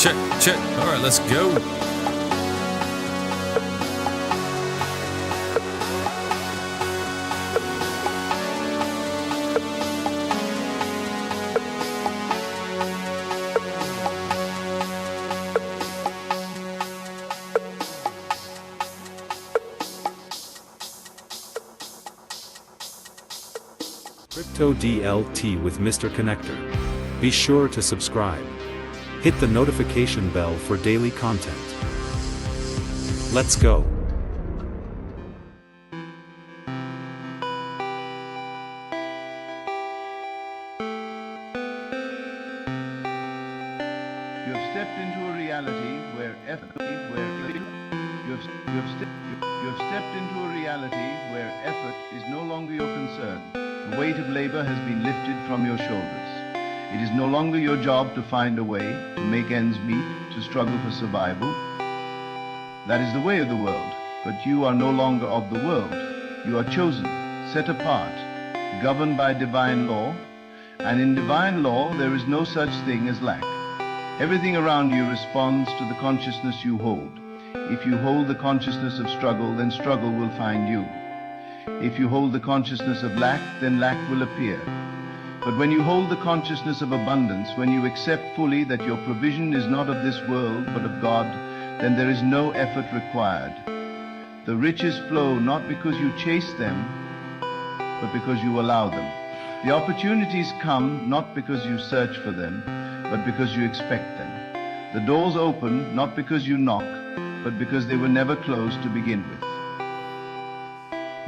Check, check. All right, let's go. Crypto DLT with Mr. Conectr. Be sure to subscribe. Hit the notification bell for daily content. Let's go. You have stepped into a reality where effort is no longer your concern. The weight of labor has been lifted from your shoulders. It is no longer your job to find a way, to make ends meet, to struggle for survival. That is the way of the world, but you are no longer of the world. You are chosen, set apart, governed by divine law, and in divine law there is no such thing as lack. Everything around you responds to the consciousness you hold. If you hold the consciousness of struggle, then struggle will find you. If you hold the consciousness of lack, then lack will appear. But when you hold the consciousness of abundance, when you accept fully that your provision is not of this world but of God, then there is no effort required. The riches flow not because you chase them, but because you allow them. The opportunities come not because you search for them, but because you expect them. The doors open not because you knock, but because they were never closed to begin with.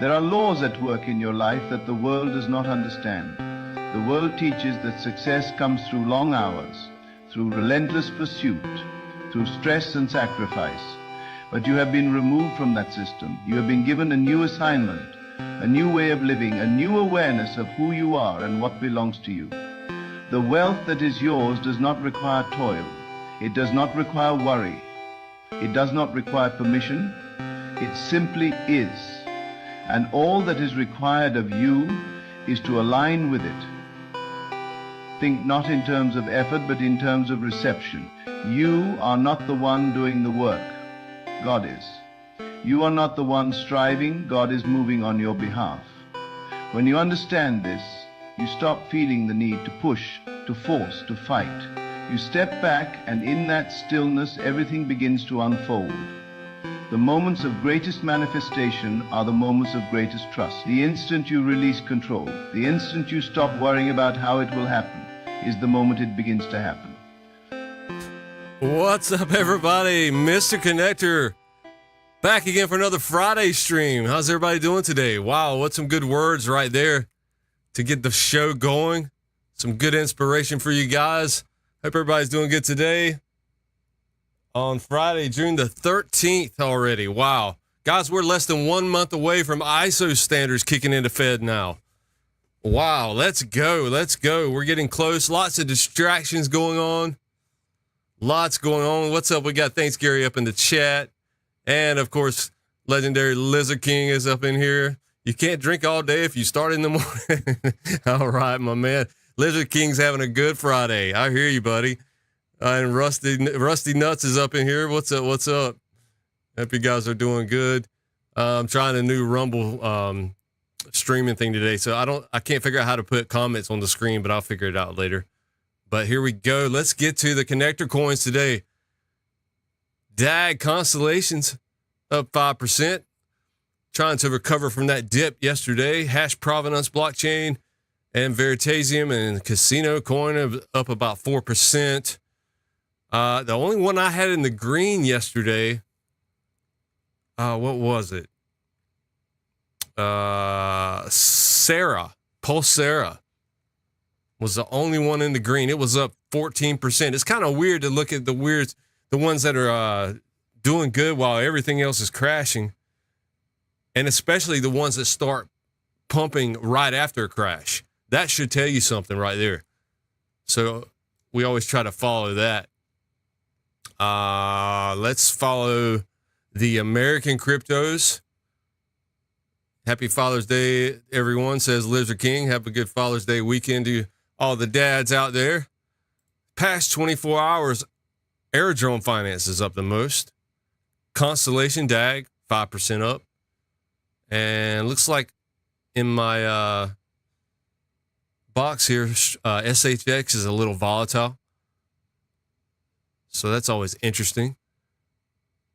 There are laws at work in your life that the world does not understand. The world teaches that success comes through long hours, through relentless pursuit, through stress and sacrifice. But you have been removed from that system. You have been given a new assignment, a new way of living, a new awareness of who you are and what belongs to you. The wealth that is yours does not require toil. It does not require worry. It does not require permission. It simply is. And all that is required of you is to align with it. Think not in terms of effort, but in terms of reception. You are not the one doing the work. God is. You are not the one striving. God is moving on your behalf. When you understand this, you stop feeling the need to push, to force, to fight. You step back, and in that stillness, everything begins to unfold. The moments of greatest manifestation are the moments of greatest trust. The instant you release control, the instant you stop worrying about how it will happen, is the moment it begins to happen. What's up, everybody? Mr. Conectr back again for another Friday stream. How's everybody doing today? Wow, what some good words right there to get the show going. Some good inspiration for you guys. Hope everybody's doing good today. On Friday, June the 13th already. Wow. Guys, we're less than 1 month away from ISO standards kicking into Fed now. Wow, let's go. Let's go. We're getting close. Lots of distractions going on. Lots going on. What's up? We got Thanks Gary up in the chat. And, of course, legendary Lizard King is up in here. You can't drink all day if you start in the morning. All right, my man. Lizard King's having a good Friday. I hear you, buddy. And Rusty Nuts is up in here. What's up? What's up? Hope you guys are doing good. I'm trying a new Rumble streaming thing today, so I can't figure out how to put comments on the screen, but I'll figure it out later. But here we go. Let's get to the Conectr coins today. DAG Constellations up 5%, trying to recover from that dip yesterday. Hash Provenance blockchain and Veritasium and Casino coin up about 4%. The only one I had in the green yesterday, what was it? Pulsera was the only one in the green. It was up 14%. It's kind of weird to look at the ones that are doing good while everything else is crashing, and especially the ones that start pumping right after a crash. That should tell you something right there. So we always try to follow that. Let's follow the American cryptos. Happy Father's Day, everyone, says Lizard King. Have a good Father's Day weekend to all the dads out there. Past 24 hours, Aerodrome Finance is up the most. Constellation DAG, 5% up. And looks like in my box here, SHX is a little volatile. So that's always interesting.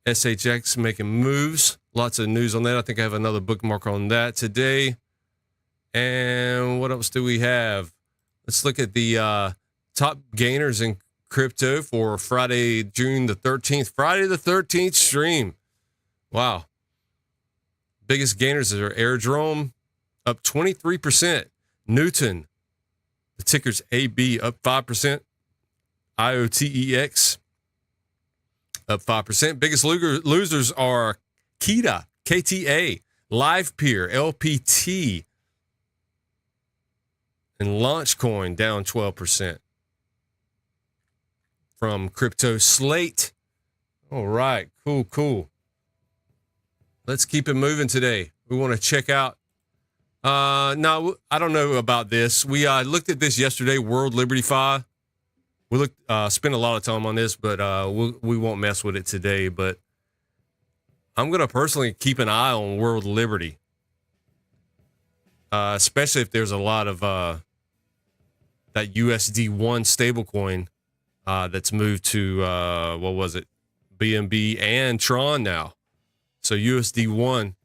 SHX making moves. Lots of news on that. I think I have another bookmark on that today. And what else do we have? Let's look at the top gainers in crypto for Friday, June the 13th. Friday the 13th stream. Wow. Biggest gainers are Aerodrome, up 23%. Newton, the ticker's AB, up 5%. IOTEX, up 5%. Biggest losers are KETA, KTA, LivePeer, LPT, and Launchcoin down 12%. From Crypto Slate. All right, cool. Let's keep it moving today. We want to check out. Now, I don't know about this. We looked at this yesterday, World Liberty Fi. We spent a lot of time on this, but we won't mess with it today. But I'm going to personally keep an eye on World Liberty, especially if there's a lot of that USD1 stablecoin that's moved to, what was it, BNB and Tron now. So USD1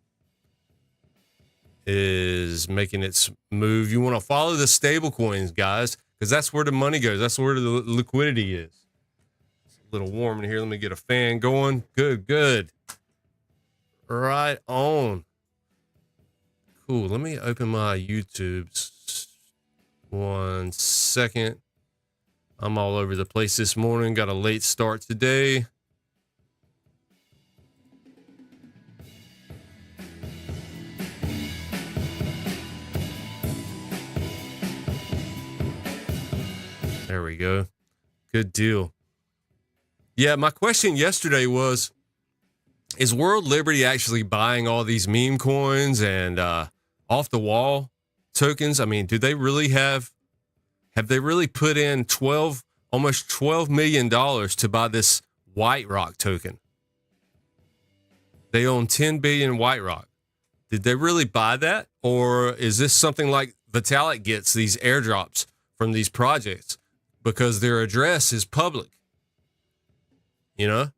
is making its move. You want to follow the stable coins, guys, because that's where the money goes. That's where the liquidity is. It's a little warm in here. Let me get a fan going. Good. Right on. Cool. Let me open my YouTube. 1 second. I'm all over the place this morning. Got a late start today. There we go. Good deal. Yeah, my question yesterday was, is World Liberty actually buying all these meme coins and off the wall tokens? I mean, do they really have they really put in almost $12 million to buy this White Rock token? They own 10 billion White Rock. Did they really buy that? Or is this something like Vitalik gets these airdrops from these projects because their address is public? You know?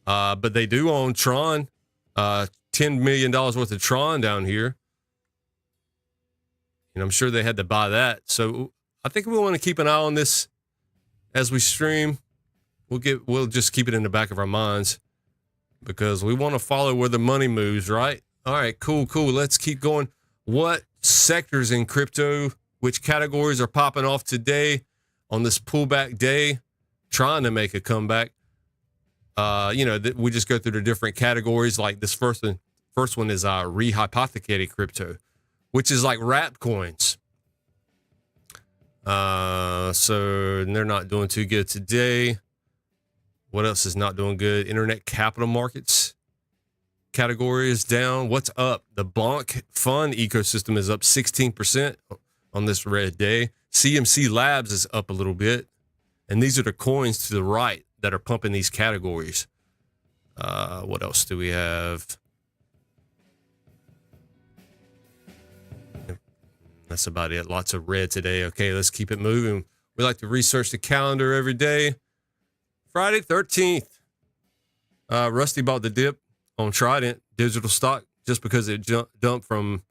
But they do own Tron, $10 million worth of Tron down here. And I'm sure they had to buy that. So I think we want to keep an eye on this as we stream. We'll just keep it in the back of our minds because we want to follow where the money moves, right? All right, cool. Let's keep going. What sectors in crypto, which categories are popping off today on this pullback day, trying to make a comeback? We just go through the different categories. Like this first one is rehypothecated crypto, which is like wrapped coins. So they're not doing too good today. What else is not doing good? Internet capital markets category is down. What's up? The Bonk fund ecosystem is up 16% on this red day. CMC Labs is up a little bit. And these are the coins to the right that are pumping these categories. What else do we have? That's about it. Lots of red today. Okay, let's keep it moving. We like to research the calendar every day. Friday 13th. Rusty bought the dip on Trident digital stock just because it dumped from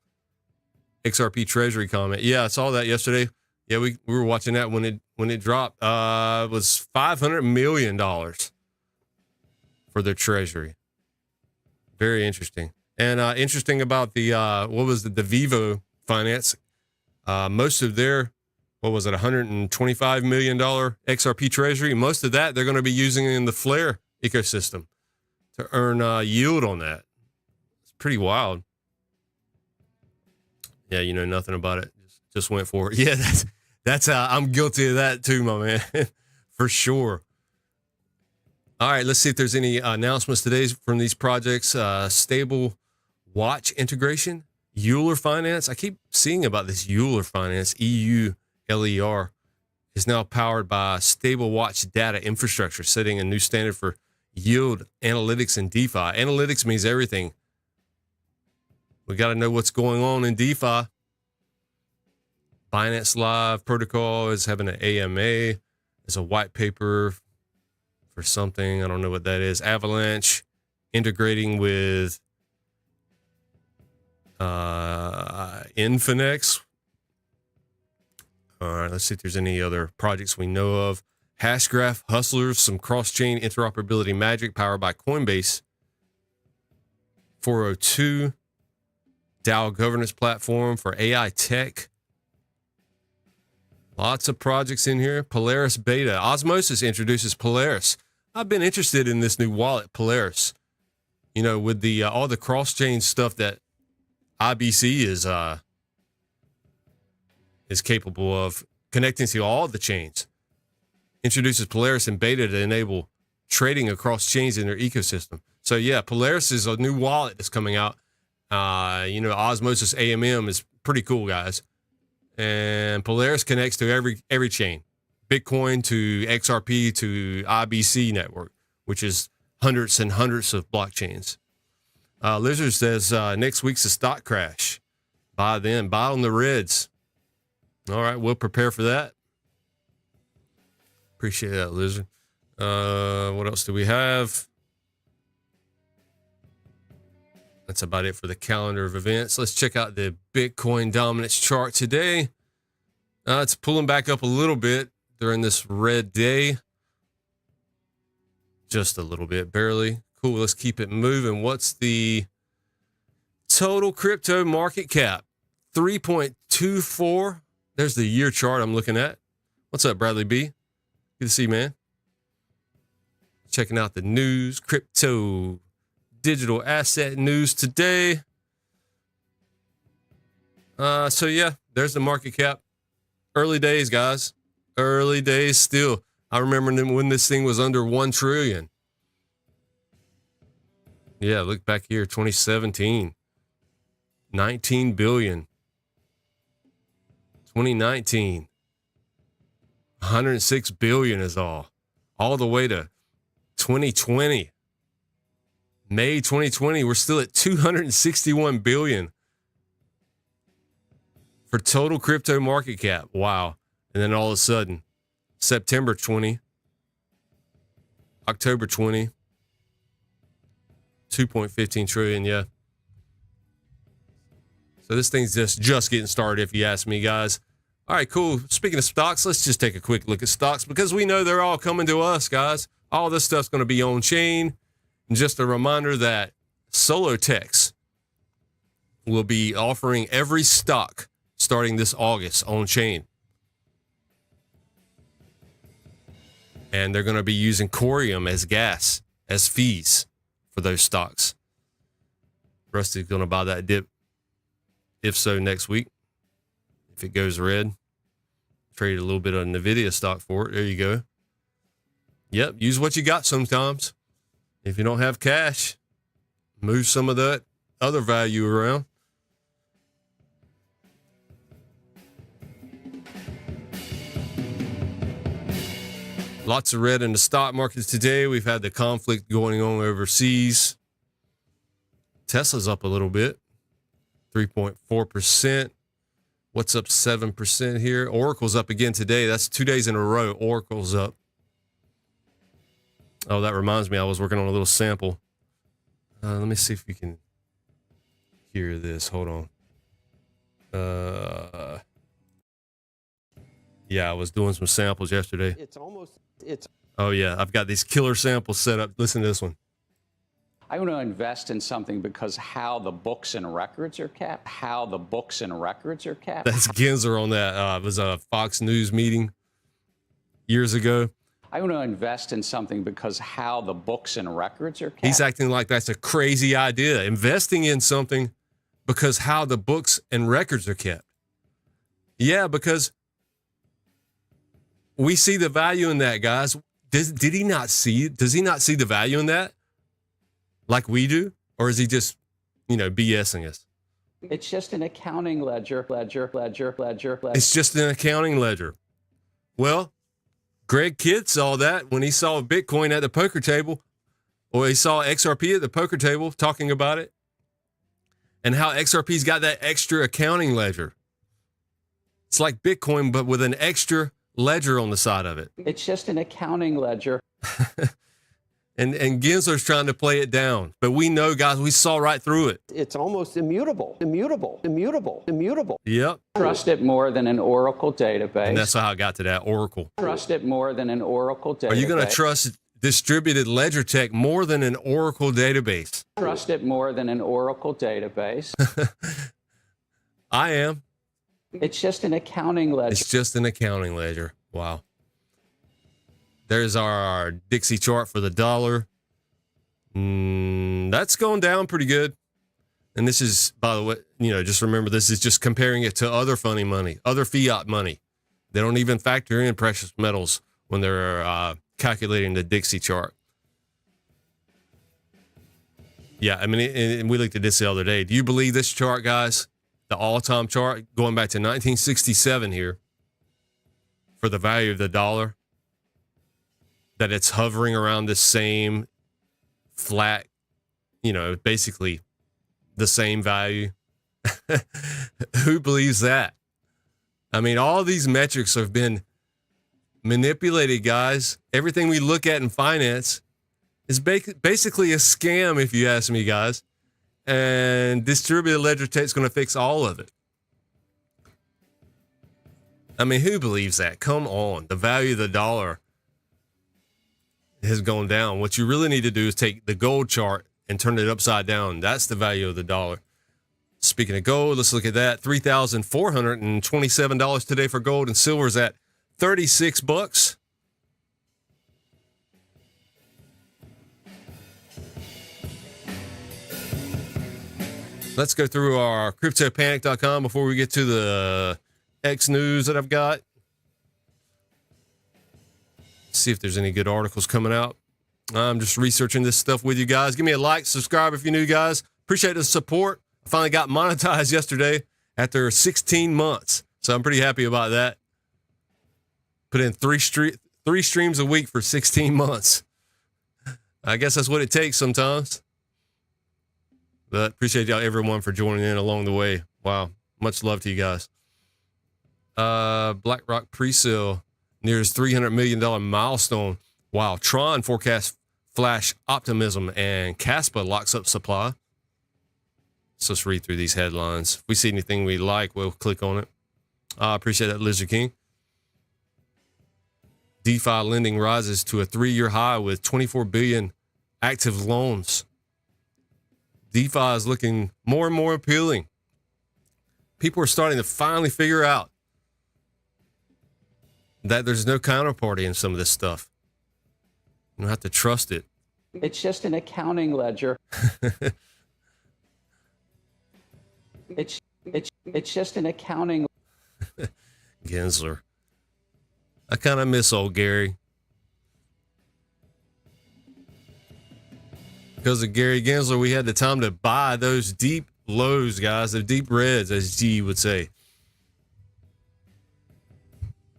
XRP Treasury comment. Yeah, I saw that yesterday. Yeah, we were watching that when it dropped. It was $500 million for their treasury. Very interesting. And interesting about the the Vivo finance. Most of their, $125 million XRP treasury. Most of that they're going to be using in the Flare ecosystem to earn yield on that. It's pretty wild. Yeah, you know nothing about it. Just went for it. Yeah, that's I'm guilty of that too, my man, for sure. All right, let's see if there's any announcements today from these projects. Stable watch integration, Euler Finance. I keep seeing about this Euler Finance, EULER. is now powered by stable watch data infrastructure, setting a new standard for yield analytics in DeFi. Analytics means everything. We got to know what's going on in DeFi. Binance Live protocol is having an AMA. There's a white paper for something. I don't know what that is. Avalanche integrating with Infinex. All right, let's see if there's any other projects we know of. Hashgraph, Hustlers, some cross-chain interoperability magic powered by Coinbase. 402, DAO governance platform for AI tech. Lots of projects in here. Polaris Beta. Osmosis introduces Polaris. I've been interested in this new wallet, Polaris. You know, with the all the cross-chain stuff that IBC is capable of connecting to all the chains. Introduces Polaris and Beta to enable trading across chains in their ecosystem. So yeah, Polaris is a new wallet that's coming out. You know, Osmosis AMM is pretty cool, guys. And Polaris connects to every chain, Bitcoin to XRP to IBC network, which is hundreds and hundreds of blockchains. Lizard says next week's a stock crash. Buy then, buy on the reds. All right, we'll prepare for that. Appreciate that, Lizard. What else do we have? That's about it for the calendar of events. Let's check out the Bitcoin dominance chart today. It's pulling back up a little bit during this red day. Just a little bit, barely. Cool, let's keep it moving. What's the total crypto market cap? 3.24. There's the year chart I'm looking at. What's up, Bradley B? Good to see you, man. Checking out the news, crypto, digital asset news today. So yeah, there's the market cap. Early days, guys. Early days still. I remember when this thing was under 1 trillion. Yeah, look back here, 2017. 19 billion. 2019. 106 billion is all the way to 2020. May 2020, we're still at 261 billion for total crypto market cap. Wow. And then all of a sudden, September 20, October 20, 2.15 trillion. Yeah. So this thing's just getting started, if you ask me, guys. All right, cool. Speaking of stocks, let's just take a quick look at stocks because we know they're all coming to us, guys. All this stuff's going to be on chain. And just a reminder that Solotex will be offering every stock starting this August on chain. And they're going to be using Corium as gas, as fees for those stocks. Rusty's going to buy that dip. If so, next week. If it goes red, trade a little bit of NVIDIA stock for it. There you go. Yep, use what you got sometimes. If you don't have cash, move some of that other value around. Lots of red in the stock markets today. We've had the conflict going on overseas. Tesla's up a little bit, 3.4%. What's up 7% here? Oracle's up again today. That's 2 days in a row. Oracle's up. Oh, that reminds me. I was working on a little sample. Let me see if we can hear this. Hold on. Yeah, I was doing some samples yesterday. Oh, yeah. I've got these killer samples set up. Listen to this one. I want to invest in something because how the books and records are kept. How the books and records are kept. That's Ginzer on that. It was a Fox News meeting years ago. I want to invest in something because how the books and records are kept. He's acting like that's a crazy idea. Investing in something because how the books and records are kept. Yeah, because we see the value in that, guys. Did he not see it? Does he not see the value in that? Like we do? Or is he just, BSing us? It's just an accounting ledger. It's just an accounting ledger. Well, Greg Kidd saw that when he saw Bitcoin at the poker table, or he saw XRP at the poker table talking about it, and how XRP's got that extra accounting ledger. It's like Bitcoin, but with an extra ledger on the side of it. It's just an accounting ledger. And Gensler's trying to play it down. But we know, guys, we saw right through it. It's almost immutable. Yep. Trust it more than an Oracle database. And that's how I got to that Oracle. Trust it more than an Oracle database. Are you going to trust distributed ledger tech more than an Oracle database? Trust it more than an Oracle database. I am. It's just an accounting ledger. It's just an accounting ledger. Wow. There's our Dixie chart for the dollar. That's going down pretty good. And this is, by the way, just remember, this is just comparing it to other funny money, other fiat money. They don't even factor in precious metals when they're calculating the Dixie chart. Yeah, I mean, and we looked at this the other day. Do you believe this chart, guys? The all-time chart going back to 1967 here for the value of the dollar, that it's hovering around the same flat, basically the same value. Who believes that? I mean, all these metrics have been manipulated, guys. Everything we look at in finance is basically a scam, if you ask me, guys. And distributed ledger tech is going to fix all of it. I mean, who believes that? Come on. The value of the dollar has gone down. What you really need to do is take the gold chart and turn it upside down. That's the value of the dollar. Speaking of gold, let's look at that. $3,427 today for gold, and silver is at $36. Let's go through our CryptoPanic.com before we get to the X news that I've got. See if there's any good articles coming out. I'm just researching this stuff with you guys. Give me a like, subscribe if you're new, guys. Appreciate the support. I finally got monetized yesterday after 16 months. So I'm pretty happy about that. Put in three streams a week for 16 months. I guess that's what it takes sometimes. But appreciate y'all, everyone, for joining in along the way. Wow. Much love to you guys. BlackRock pre-sale nears $300 million milestone. Wow. Tron forecasts flash optimism, and Caspa locks up supply. So let's read through these headlines. If we see anything we like, we'll click on it. I appreciate that, Lizard King. DeFi lending rises to a 3-year high with 24 billion active loans. DeFi is looking more and more appealing. People are starting to finally figure out that there's no counterparty in some of this stuff. You don't have to trust it. It's just an accounting ledger. It's just an accounting. Gensler. I kind of miss old Gary. Because of Gary Gensler, we had the time to buy those deep lows, guys, the deep reds, as G would say.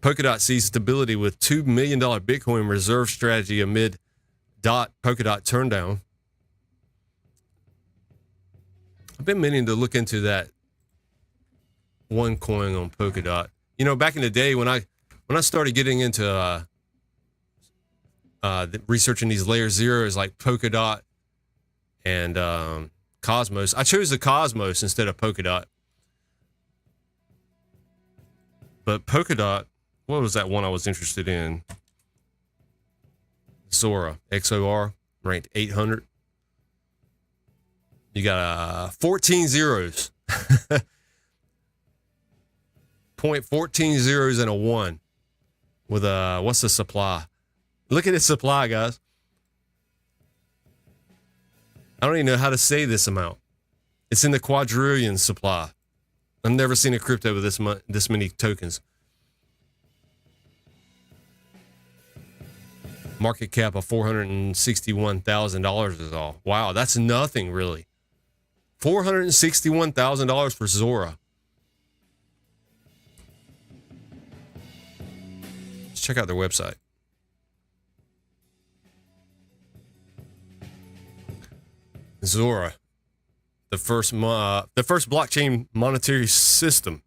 Polkadot sees stability with $2 million Bitcoin reserve strategy amid Polkadot turndown. I've been meaning to look into that one coin on Polkadot. Back in the day when I started getting into researching these layer zeros like Polkadot and Cosmos, I chose the Cosmos instead of Polkadot. But Polkadot, what was that one I was interested in? Zora, XOR, ranked 800. You got 14 zeros. 0.14 zeros and a 1 with what's the supply? Look at the supply, guys. I don't even know how to say this amount. It's in the quadrillion supply. I've never seen a crypto with this many tokens. Market cap of $461,000 is all. Wow, that's nothing really. $461,000 for Zora. check out their website. Zora, the first blockchain monetary system.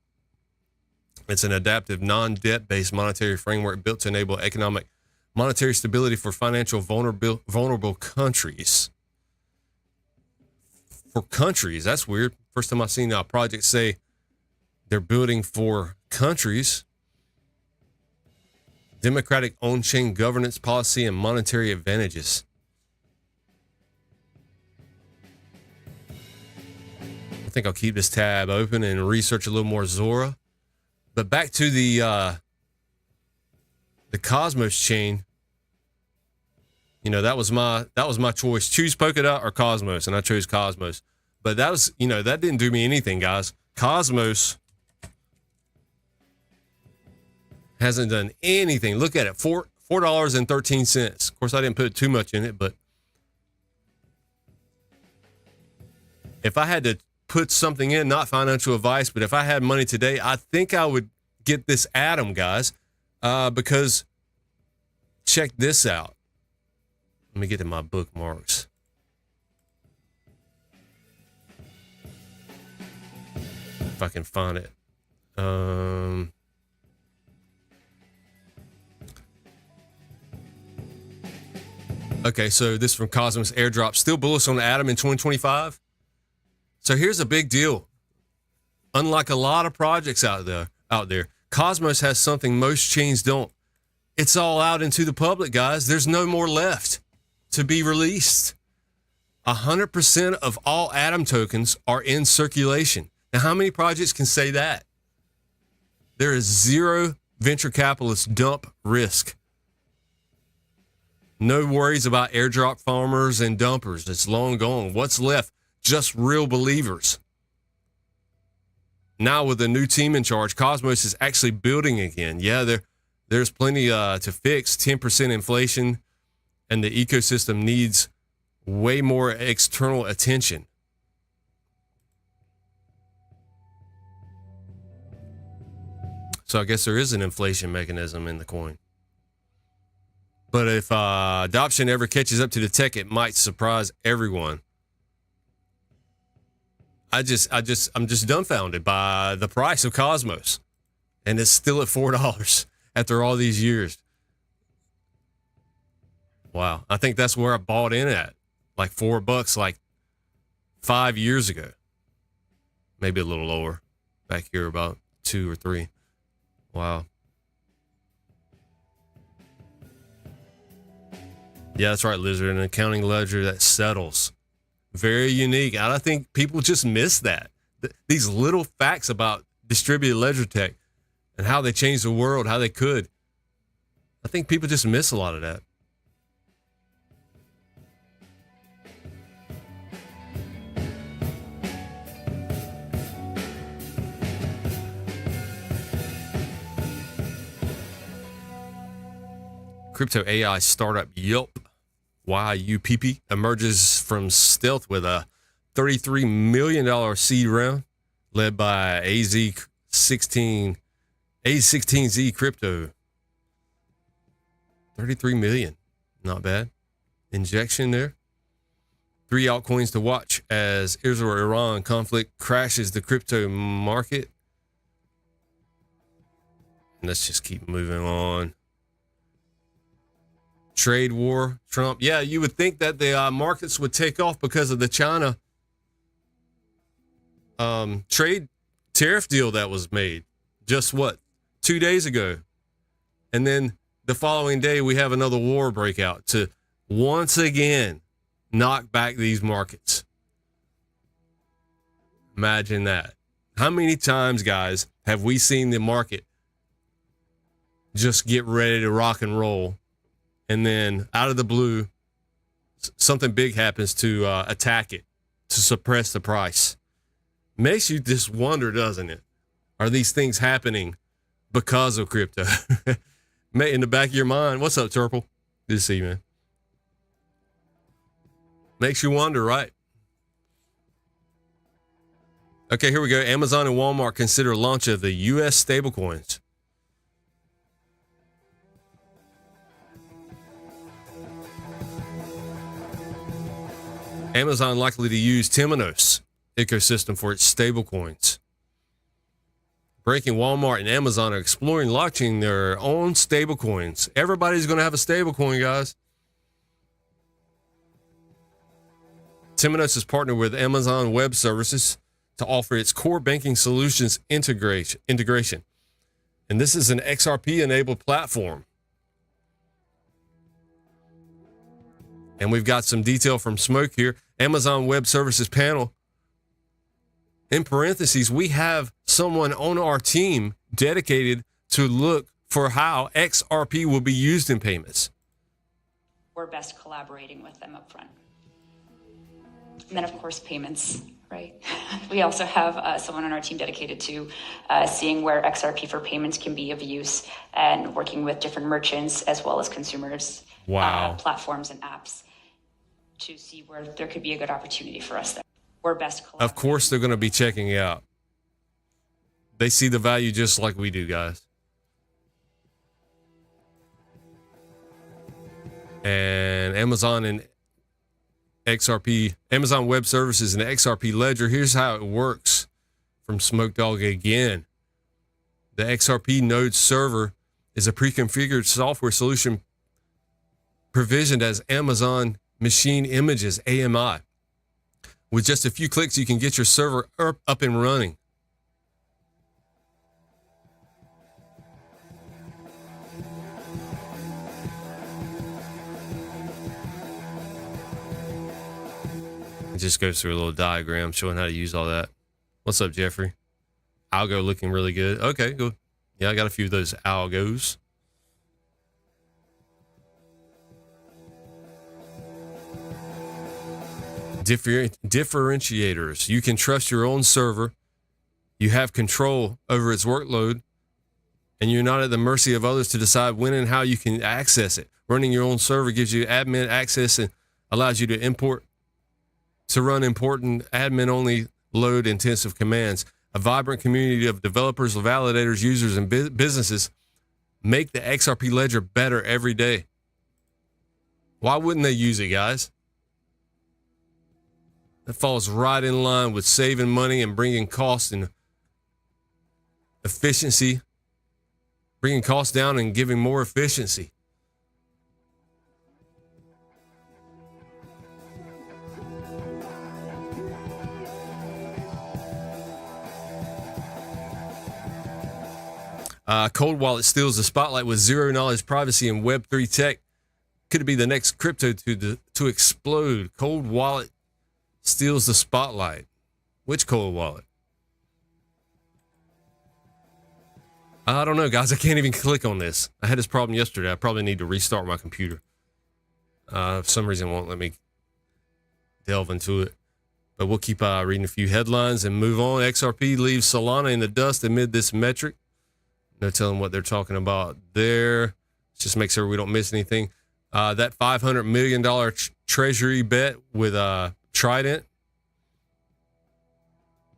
It's an adaptive, non-debt-based monetary framework built to enable economic monetary stability for financial vulnerable countries. For countries, that's weird. First time I've seen a project say they're building for countries. Democratic on-chain governance policy and monetary advantages. I think I'll keep this tab open and research a little more Zora. But back to the Cosmos chain. You know, that was my choice. Choose Polkadot or Cosmos, and I chose Cosmos. But that was, you know, that didn't do me anything, guys. Cosmos hasn't done anything. Look at it, $4.13. Of course, I didn't put too much in it, but if I had to put something in, not financial advice, but if I had money today, I think I would get this Atom, guys, because check this out. Let me get to my bookmarks. If I can find it. Okay, so this is from Cosmos Airdrop. Still bullish on the Atom in 2025. So here's a big deal. Unlike a lot of projects out there, Cosmos has something most chains don't. It's all out into the public, guys. There's no more left to be released. 100% of all Atom tokens are in circulation. Now, how many projects can say that? There is zero venture capitalist dump risk. No worries about airdrop farmers and dumpers. It's long gone. What's left? Just real believers. Now with the new team in charge, Cosmos is actually building again. Yeah, there's plenty to fix. 10% inflation, and the ecosystem needs way more external attention. So I guess there is an inflation mechanism in the coin. But if adoption ever catches up to the tech, it might surprise everyone. I'm just dumbfounded by the price of Cosmos, and it's still at $4 after all these years. Wow, I think that's where I bought in at, like $4, like 5 years ago, maybe a little lower, back here about 2 or 3. Wow. Yeah, that's right, Lizard, an accounting ledger that settles. Very unique. I think people just miss that. These little facts about distributed ledger tech and how they changed the world, how they could. I think people just miss a lot of that. Crypto AI startup Yelp, YUPP, emerges from stealth with a $33 million seed round led by A16Z Crypto. 33 million. Not bad. Injection there. 3 altcoins to watch as Israel-Iran conflict crashes the crypto market. Let's just keep moving on. Trade war, Trump. Yeah, you would think that the markets would take off because of the China trade tariff deal that was made just 2 days ago. And then the following day, we have another war breakout to once again knock back these markets. Imagine that. How many times, guys, have we seen the market just get ready to rock and roll, and then out of the blue, something big happens to attack it, to suppress the price? Makes you just wonder, doesn't it? Are these things happening because of crypto? In the back of your mind. What's up, Turple? Good to see you, man. Makes you wonder, right? Okay, here we go. Amazon and Walmart consider launch of the U.S. stablecoins. Amazon likely to use Temenos ecosystem for its stablecoins. Breaking, Walmart and Amazon are exploring launching their own stablecoins. Everybody's going to have a stablecoin, guys. Temenos has partnered with Amazon Web Services to offer its core banking solutions integration. And this is an XRP-enabled platform. And we've got some detail from Smoke here. Amazon Web Services panel. In parentheses, we have someone on our team dedicated to look for how XRP will be used in payments. We're best collaborating with them up front. And then, of course, payments, right? We also have someone on our team dedicated to seeing where XRP for payments can be of use and working with different merchants as well as consumers, platforms and apps to see where there could be a good opportunity for us there. We're best collaborating. Of course, they're going to be checking it out. They see the value just like we do, guys. And Amazon and XRP, Amazon Web Services and XRP Ledger. Here's how it works from Smoke Dog again. The XRP node server is a pre-configured software solution provisioned as Amazon Machine Images, AMI. With just a few clicks, you can get your server up and running. It just goes through a little diagram showing how to use all that. What's up, Jeffrey? Algo looking really good. Okay, good. Yeah, I got a few of those algos. Differentiators. You can trust your own server. You have control over its workload, and you're not at the mercy of others to decide when and how you can access it. Running your own server gives you admin access and allows you to run important admin-only load-intensive commands. A vibrant community of developers, validators, users, and businesses make the XRP ledger better every day. Why wouldn't they use it, guys? That falls right in line with saving money and bringing costs and efficiency, bringing costs down and giving more efficiency. Cold Wallet steals the spotlight with zero knowledge privacy and Web3 tech. Could it be the next crypto to explode? Cold Wallet steals the spotlight. Which Cold Wallet? I don't know, guys. I can't even click on this. I had this problem yesterday. I probably need to restart my computer. For some reason, it won't let me delve into it. But we'll keep reading a few headlines and move on. XRP leaves Solana in the dust amid this metric. No telling what they're talking about there. Let's just make sure we don't miss anything. That $500 million treasury bet with Trident.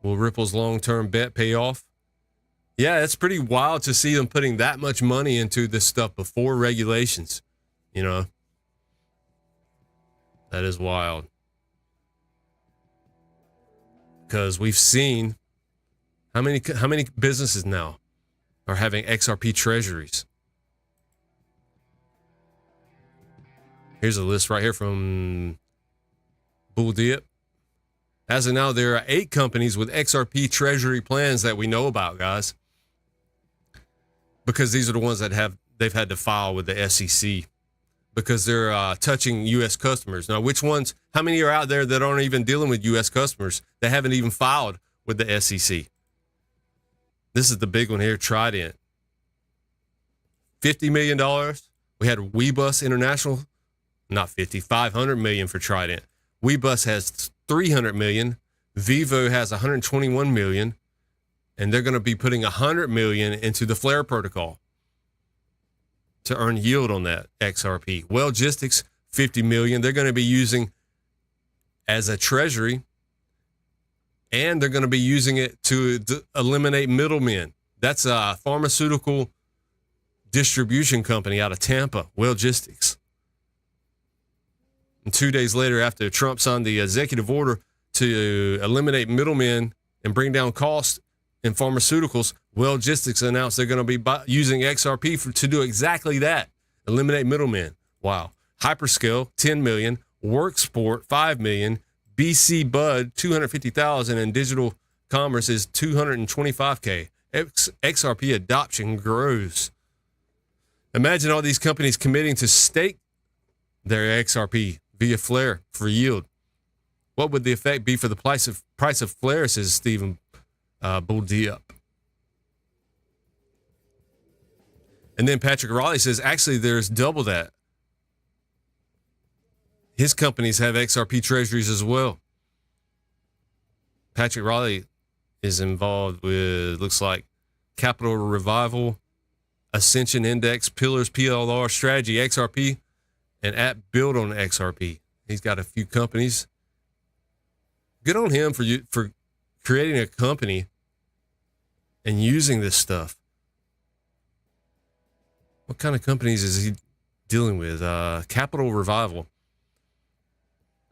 Will Ripple's long-term bet pay off? Yeah, it's pretty wild to see them putting that much money into this stuff before regulations. You know, that is wild. Because we've seen how many businesses now are having XRP treasuries. Here's a list right here from Bull Dip. As of now, there are 8 companies with XRP treasury plans that we know about, guys. Because these are the ones that they've had to file with the SEC. Because they're touching U.S. customers. Now, which ones, how many are out there that aren't even dealing with U.S. customers that haven't even filed with the SEC? This is the big one here, Trident. $50 million. We had Webus International. Not 50, 500 million for Trident. Webus has 300 million. Vivo has 121 million. And they're going to be putting 100 million into the Flare protocol to earn yield on that XRP. Wellgistics, 50 million. They're going to be using as a treasury, and they're going to be using it to eliminate middlemen. That's a pharmaceutical distribution company out of Tampa, Wellgistics. And 2 days later, after Trump signed the executive order to eliminate middlemen and bring down costs in pharmaceuticals, Logistics announced they're going to be using XRP to do exactly that, eliminate middlemen. Wow. Hyperscale, 10 million. Worksport, 5 million. BC Bud, 250,000. And Digital Commerce is 225K. XRP adoption grows. Imagine all these companies committing to stake their XRP via Flare for yield. What would the effect be for the price of Flare, says Stephen Buldiup. And then Patrick Raleigh says, actually, there's double that. His companies have XRP treasuries as well. Patrick Raleigh is involved with, looks like, Capital Revival, Ascension Index, Pillars, PLR, Strategy, XRP, and App Build on XRP. He's got a few companies. Good on him for creating a company and using this stuff. What kind of companies is he dealing with? Capital Revival.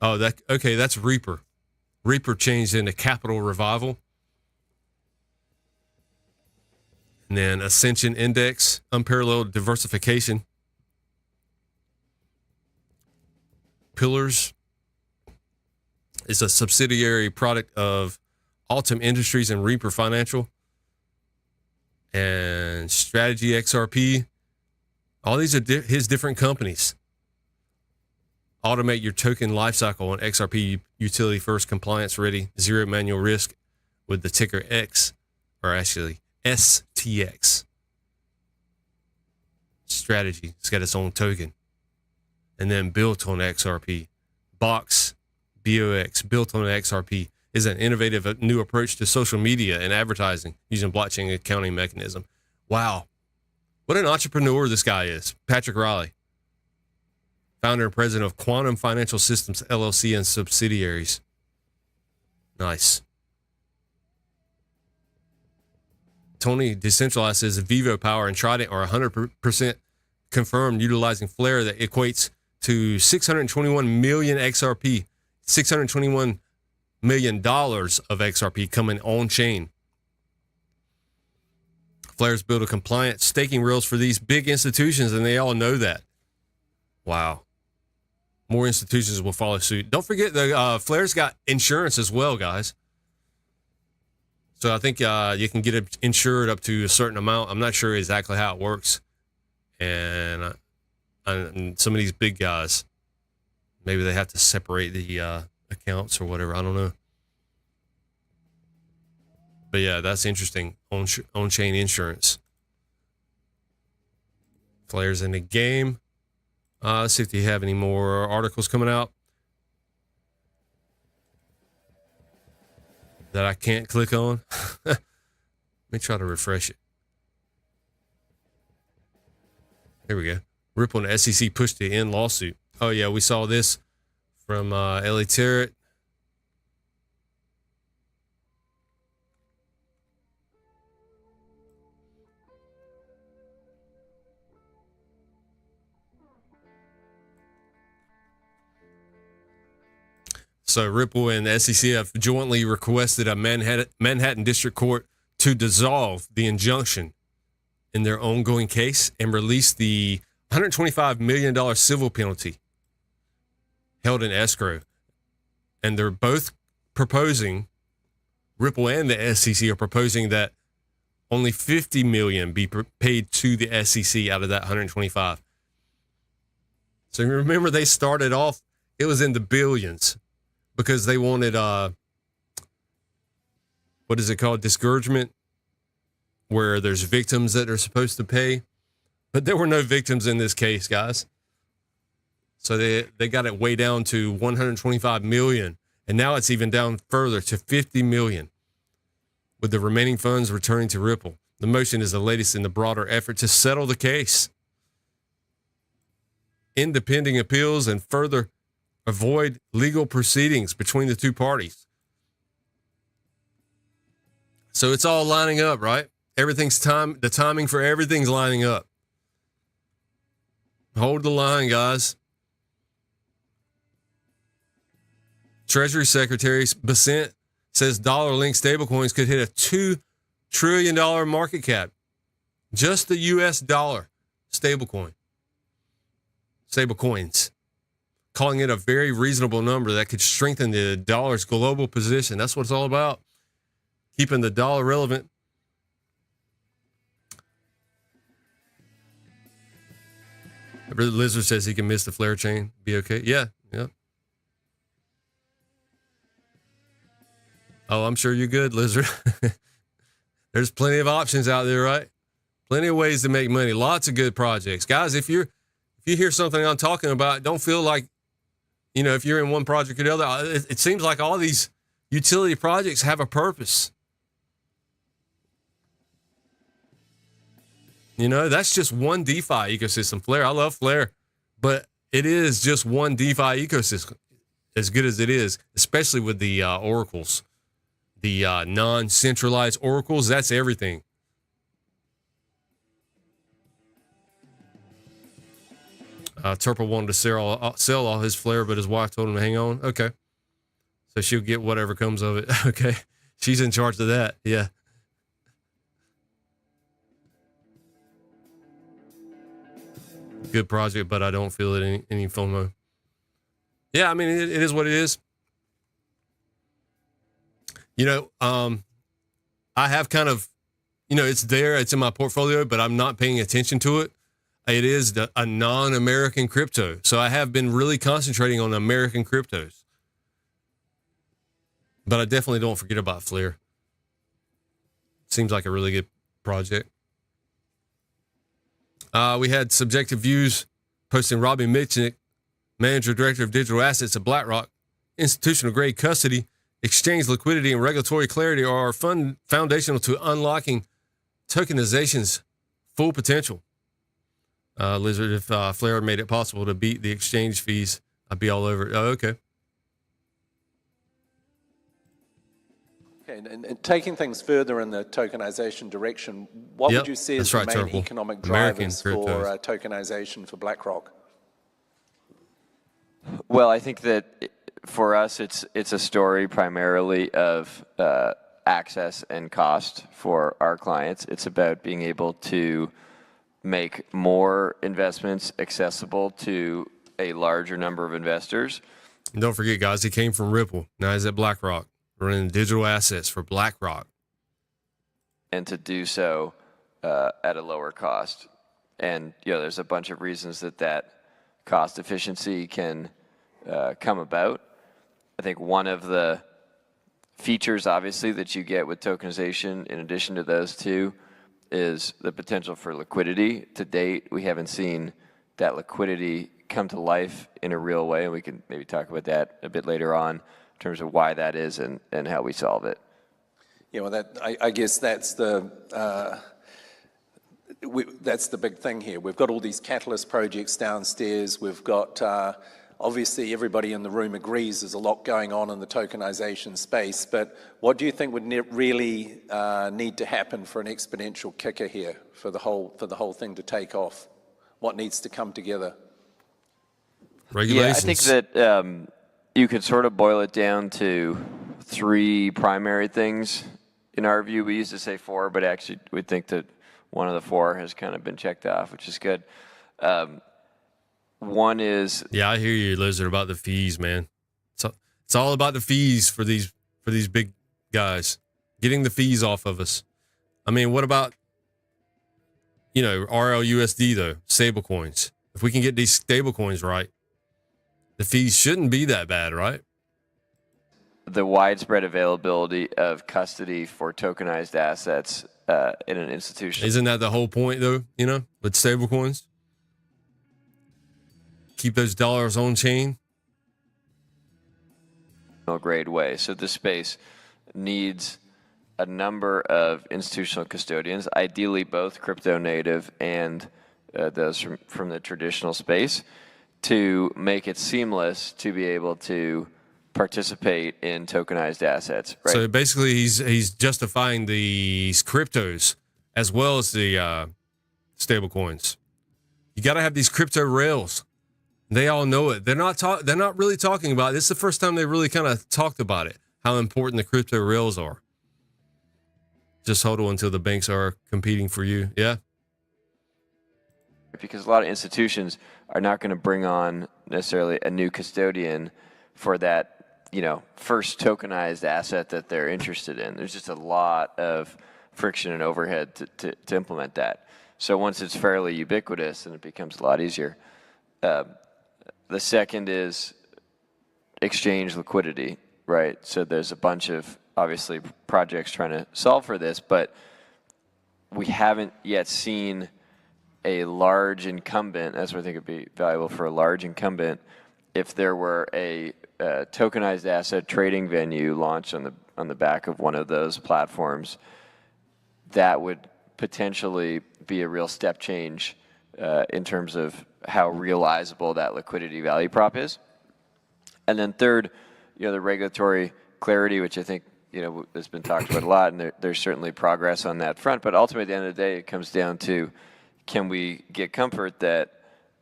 Oh, that's Reaper. Reaper changed into Capital Revival. And then Ascension Index, Unparalleled Diversification. Pillars is a subsidiary product of Altum Industries and Reaper Financial. And Strategy XRP. All these are his different companies. Automate your token lifecycle on XRP utility first, compliance ready, zero manual risk with the ticker X, or actually STX. Strategy. It's got its own token. And then built on XRP. Box, BOX, built on XRP, is an innovative new approach to social media and advertising using blockchain accounting mechanism. Wow. What an entrepreneur this guy is. Patrick Raleigh, founder and president of Quantum Financial Systems, LLC, and subsidiaries. Nice. Tony Decentralized says VELO Power and Trident are 100% confirmed utilizing Flare that equates to 621 million XRP, $621 million of XRP coming on chain. Flare's built a compliant staking rails for these big institutions, and they all know that. Wow. More institutions will follow suit. Don't forget, the Flare's got insurance as well, guys. So I think you can get it insured up to a certain amount. I'm not sure exactly how it works. And some of these big guys, maybe they have to separate the accounts or whatever. I don't know. But yeah, that's interesting. On-chain insurance. Flare's in the game. Let's see if you have any more articles coming out that I can't click on. Let me try to refresh it. Here we go. Ripple and SEC pushed to end lawsuit. Oh yeah, we saw this from Ellie Terrett. So Ripple and the SEC have jointly requested a Manhattan District Court to dissolve the injunction in their ongoing case and release the $125 million civil penalty held in escrow. And they're both proposing, Ripple and the SEC are proposing that only $50 million be paid to the SEC out of that 125. So remember, they started off, it was in the billions. Because they wanted, what is it called? Disgorgement, where there's victims that are supposed to pay. But there were no victims in this case, guys. So they got it way down to 125 million. And now it's even down further to 50 million, with the remaining funds returning to Ripple. The motion is the latest in the broader effort to settle the case. Independent appeals and further avoid legal proceedings between the two parties. So it's all lining up, right? The timing for everything's lining up. Hold the line, guys. Treasury Secretary Bessent says dollar-linked stablecoins could hit a $2 trillion market cap. Just the U.S. dollar stablecoins, calling it a very reasonable number that could strengthen the dollar's global position. That's what it's all about, keeping the dollar relevant. Lizard says he can miss the flare chain. Be okay. Yeah. Oh, I'm sure you're good, Lizard. There's plenty of options out there, right? Plenty of ways to make money. Lots of good projects. Guys, if you hear something I'm talking about, don't feel like, if you're in one project or the other. It seems like all these utility projects have a purpose. That's just one DeFi ecosystem. Flare, I love Flare, but it is just one DeFi ecosystem, as good as it is, especially with the oracles, the non-centralized oracles. That's everything. Turple wanted to sell all his Flare, but his wife told him to hang on. Okay, so she'll get whatever comes of it. Okay, she's in charge of that. Yeah. Good project, but I don't feel it any FOMO. Yeah, I mean, it is what it is. I have kind of, it's there, it's in my portfolio, but I'm not paying attention to it. It is a non-American crypto. So I have been really concentrating on American cryptos. But I definitely don't forget about Flare. Seems like a really good project. We had Subjective Views posting Robbie Mitchell, Manager Director of Digital Assets at BlackRock. Institutional grade custody, exchange liquidity, and regulatory clarity are foundational to unlocking tokenization's full potential. Lizard, if Flare made it possible to beat the exchange fees, I'd be all over it. Oh, okay. Okay, and taking things further in the tokenization direction, what would you see as the main economic drivers for tokenization for BlackRock? Well, I think that for us, it's a story primarily of access and cost for our clients. It's about being able to make more investments accessible to a larger number of investors. And don't forget, guys, he came from Ripple. Now he's at BlackRock, running digital assets for BlackRock. And to do so at a lower cost. And, there's a bunch of reasons that cost efficiency can come about. I think one of the features, obviously, that you get with tokenization, in addition to those two, is the potential for liquidity. To date, we haven't seen that liquidity come to life in a real way, and we can maybe talk about that a bit later on in terms of why that is and how we solve it. Yeah, well, I guess that's the big thing here. We've got all these catalyst projects downstairs. We've got obviously everybody in the room agrees there's a lot going on in the tokenization space, but what do you think would really need to happen for an exponential kicker here for the whole thing to take off? What needs to come together? Regulations. Yeah, I think that you could sort of boil it down to three primary things. In our view, we used to say four, but actually we think that one of the four has kind of been checked off, which is good. One is... Yeah, I hear you, Lizard, about the fees, man. It's all about the fees for these big guys. Getting the fees off of us. I mean, what about, RLUSD, though? Stablecoins. If we can get these stablecoins right, the fees shouldn't be that bad, right? The widespread availability of custody for tokenized assets in an institution. Isn't that the whole point, though, with stablecoins? Keep those dollars on chain. Grade way. So this space needs a number of institutional custodians, ideally both crypto native and those from the traditional space, to make it seamless to be able to participate in tokenized assets. Right? So basically, he's justifying these cryptos as well as the stable coins. You got to have these crypto rails They all know it. They're not really talking about it. This is the first time they really kind of talked about it, how important the crypto rails are. Just hold on until the banks are competing for you. Yeah. Because a lot of institutions are not going to bring on necessarily a new custodian for that, first tokenized asset that they're interested in. There's just a lot of friction and overhead to implement that. So once it's fairly ubiquitous, then it becomes a lot easier. The second is exchange liquidity, right? So there's a bunch of, obviously, projects trying to solve for this, but we haven't yet seen a large incumbent, as we think it'd be valuable for a large incumbent, if there were a tokenized asset trading venue launched on the back of one of those platforms, that would potentially be a real step change in terms of how realizable that liquidity value prop is. And then third, the regulatory clarity, which I think has been talked about a lot, and there's certainly progress on that front. But ultimately, at the end of the day, it comes down to, can we get comfort that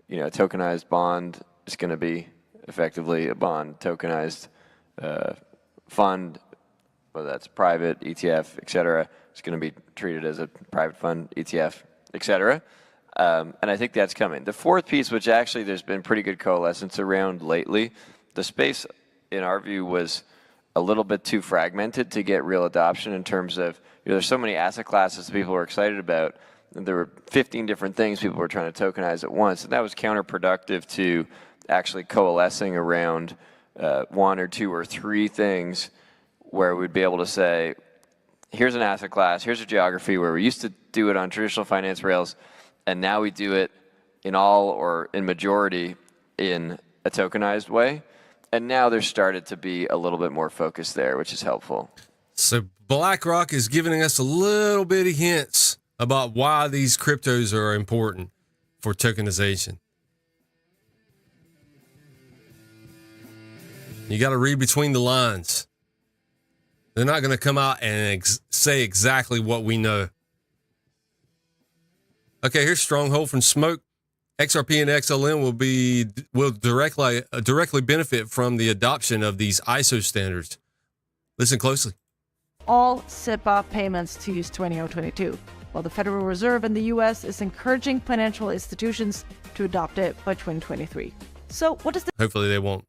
a tokenized bond is going to be effectively a bond, tokenized fund, whether that's private, ETF, et cetera, it's going to be treated as a private fund, ETF, et cetera. And I think that's coming. The fourth piece, which actually there's been pretty good coalescence around lately, the space, in our view, was a little bit too fragmented to get real adoption in terms of, there's so many asset classes people were excited about, and there were 15 different things people were trying to tokenize at once, and that was counterproductive to actually coalescing around one or two or three things where we'd be able to say, here's an asset class, here's a geography where we used to do it on traditional finance rails, and now we do it in all or in majority in a tokenized way. And now there's started to be a little bit more focus there, which is helpful. So BlackRock is giving us a little bit of hints about why these cryptos are important for tokenization. You got to read between the lines. They're not going to come out and say exactly what we know. Okay, here's Stronghold from Smoke. XRP and XLM will directly benefit from the adoption of these ISO standards. Listen closely. All SIPA payments to use 2022, while the Federal Reserve in the U.S. is encouraging financial institutions to adopt it by 2023. So what does Hopefully they won't.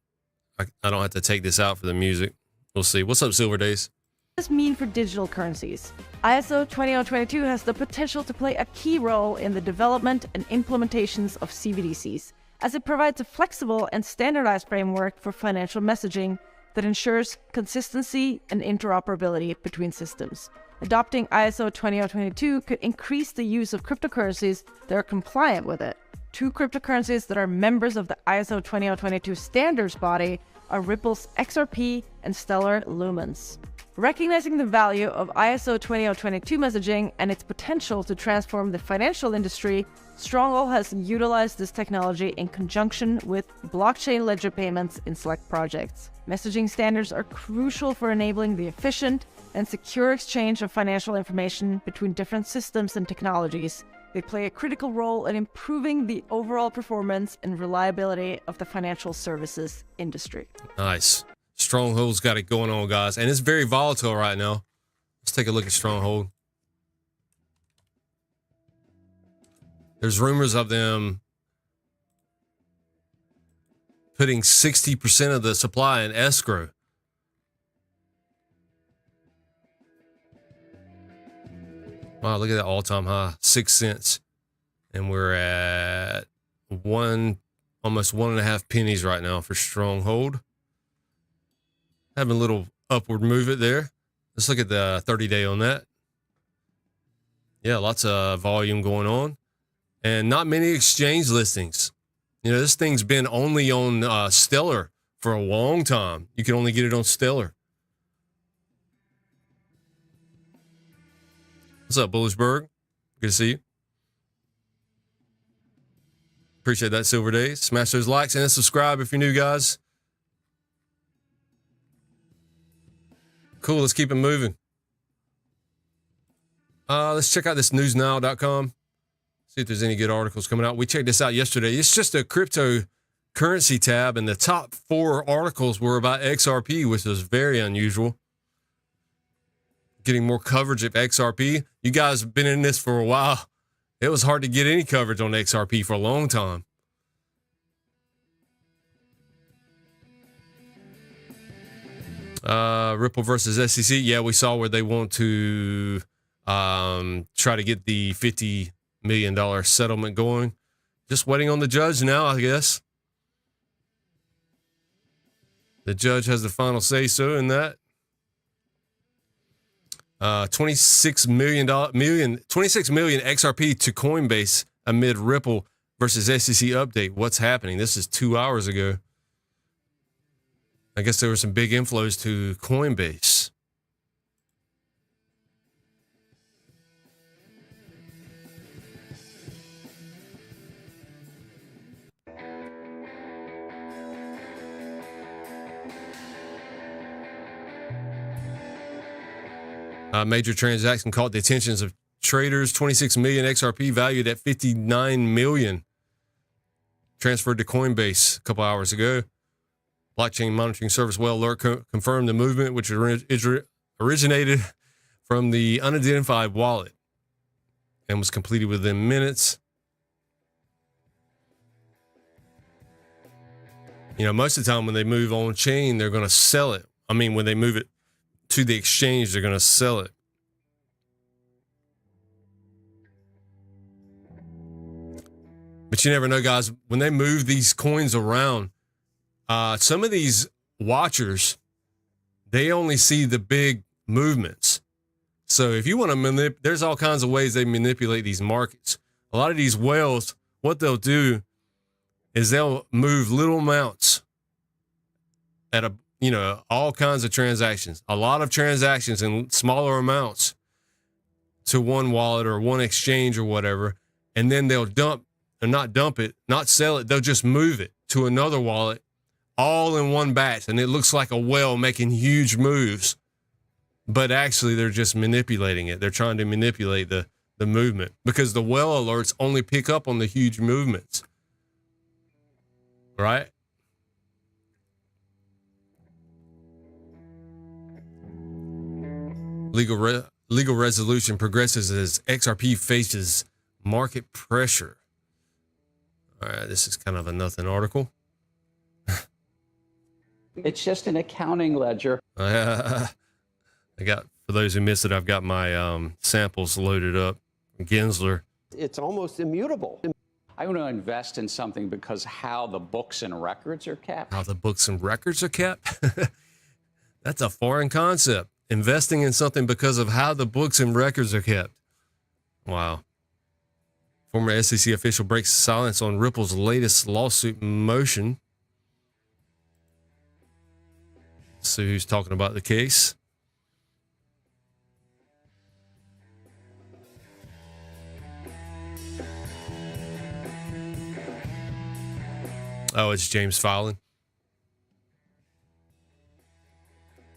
I don't have to take this out for the music. We'll see. What's up, Silver Days? this mean for digital currencies? ISO 20022 has the potential to play a key role in the development and implementations of CBDCs, as it provides a flexible and standardized framework for financial messaging that ensures consistency and interoperability between systems. Adopting ISO 20022 could increase the use of cryptocurrencies that are compliant with it. Two cryptocurrencies that are members of the ISO 20022 standards body are Ripple's XRP and Stellar Lumens. Recognizing the value of ISO 20022 messaging and its potential to transform the financial industry, Stronghold has utilized this technology in conjunction with blockchain ledger payments in select projects. Messaging standards are crucial for enabling the efficient and secure exchange of financial information between different systems and technologies. They play a critical role in improving the overall performance and reliability of the financial services industry. Nice. Stronghold's got it going on, guys. And it's very volatile right now. Let's take a look at Stronghold. There's rumors of them putting 60% of the supply in escrow. Wow, look at that all-time high, 6 cents. And we're at almost 1.5 pennies right now for Stronghold. Having a little upward movement there. Let's look at the 30-day on that. Yeah, lots of volume going on. And not many exchange listings. You know, this thing's been only on Stellar for a long time. You can only get it on Stellar. What's up, Bullisberg? Good to see you. Appreciate that, Silver Days. Smash those likes and subscribe if you're new, guys. Cool, let's keep it moving. Let's check out this newsnow.com. See if there's any good articles coming out. We checked this out yesterday. It's just a crypto currency tab, and the top 4 articles were about XRP, which was very unusual. Getting more coverage of XRP. You guys have been in this for a while. It was hard to get any coverage on XRP for a long time. Ripple versus SEC. Yeah, we saw where they want to try to get the $50 million settlement going. Just waiting on the judge now, I guess. The judge has the final say so in that. $26 million XRP to Coinbase amid Ripple versus SEC update. What's happening? This is 2 hours ago. I guess there were some big inflows to Coinbase. Major transaction caught the attentions of traders. 26 million XRP valued at 59 million transferred to Coinbase a couple hours ago. Blockchain monitoring service Well Alert confirmed the movement, which originated from the unidentified wallet and was completed within minutes. You know, most of the time when they move on chain, they're going to sell it. I mean, when they move it to the exchange, they're going to sell it. But you never know, guys. When they move these coins around, some of these watchers, they only see the big movements. So if you want to there's all kinds of ways they manipulate these markets. A lot of these whales, what they'll do is they'll move little amounts at all kinds of transactions, a lot of transactions in smaller amounts to one wallet or one exchange or whatever. And then they'll not sell it. They'll just move it to another wallet all in one batch. And it looks like a whale making huge moves, but actually they're just manipulating it. They're trying to manipulate the movement because the whale alerts only pick up on the huge movements. Right? Legal resolution progresses as XRP faces market pressure. All right, this is kind of a nothing article. It's just an accounting ledger. I got, for those who missed it, I've got my samples loaded up. Gensler. It's almost immutable. I want to invest in something because how the books and records are kept. How the books and records are kept? That's a foreign concept. Investing in something because of how the books and records are kept. Wow. Former SEC official breaks silence on Ripple's latest lawsuit motion. So who's talking about the case? Oh, it's James Fallon.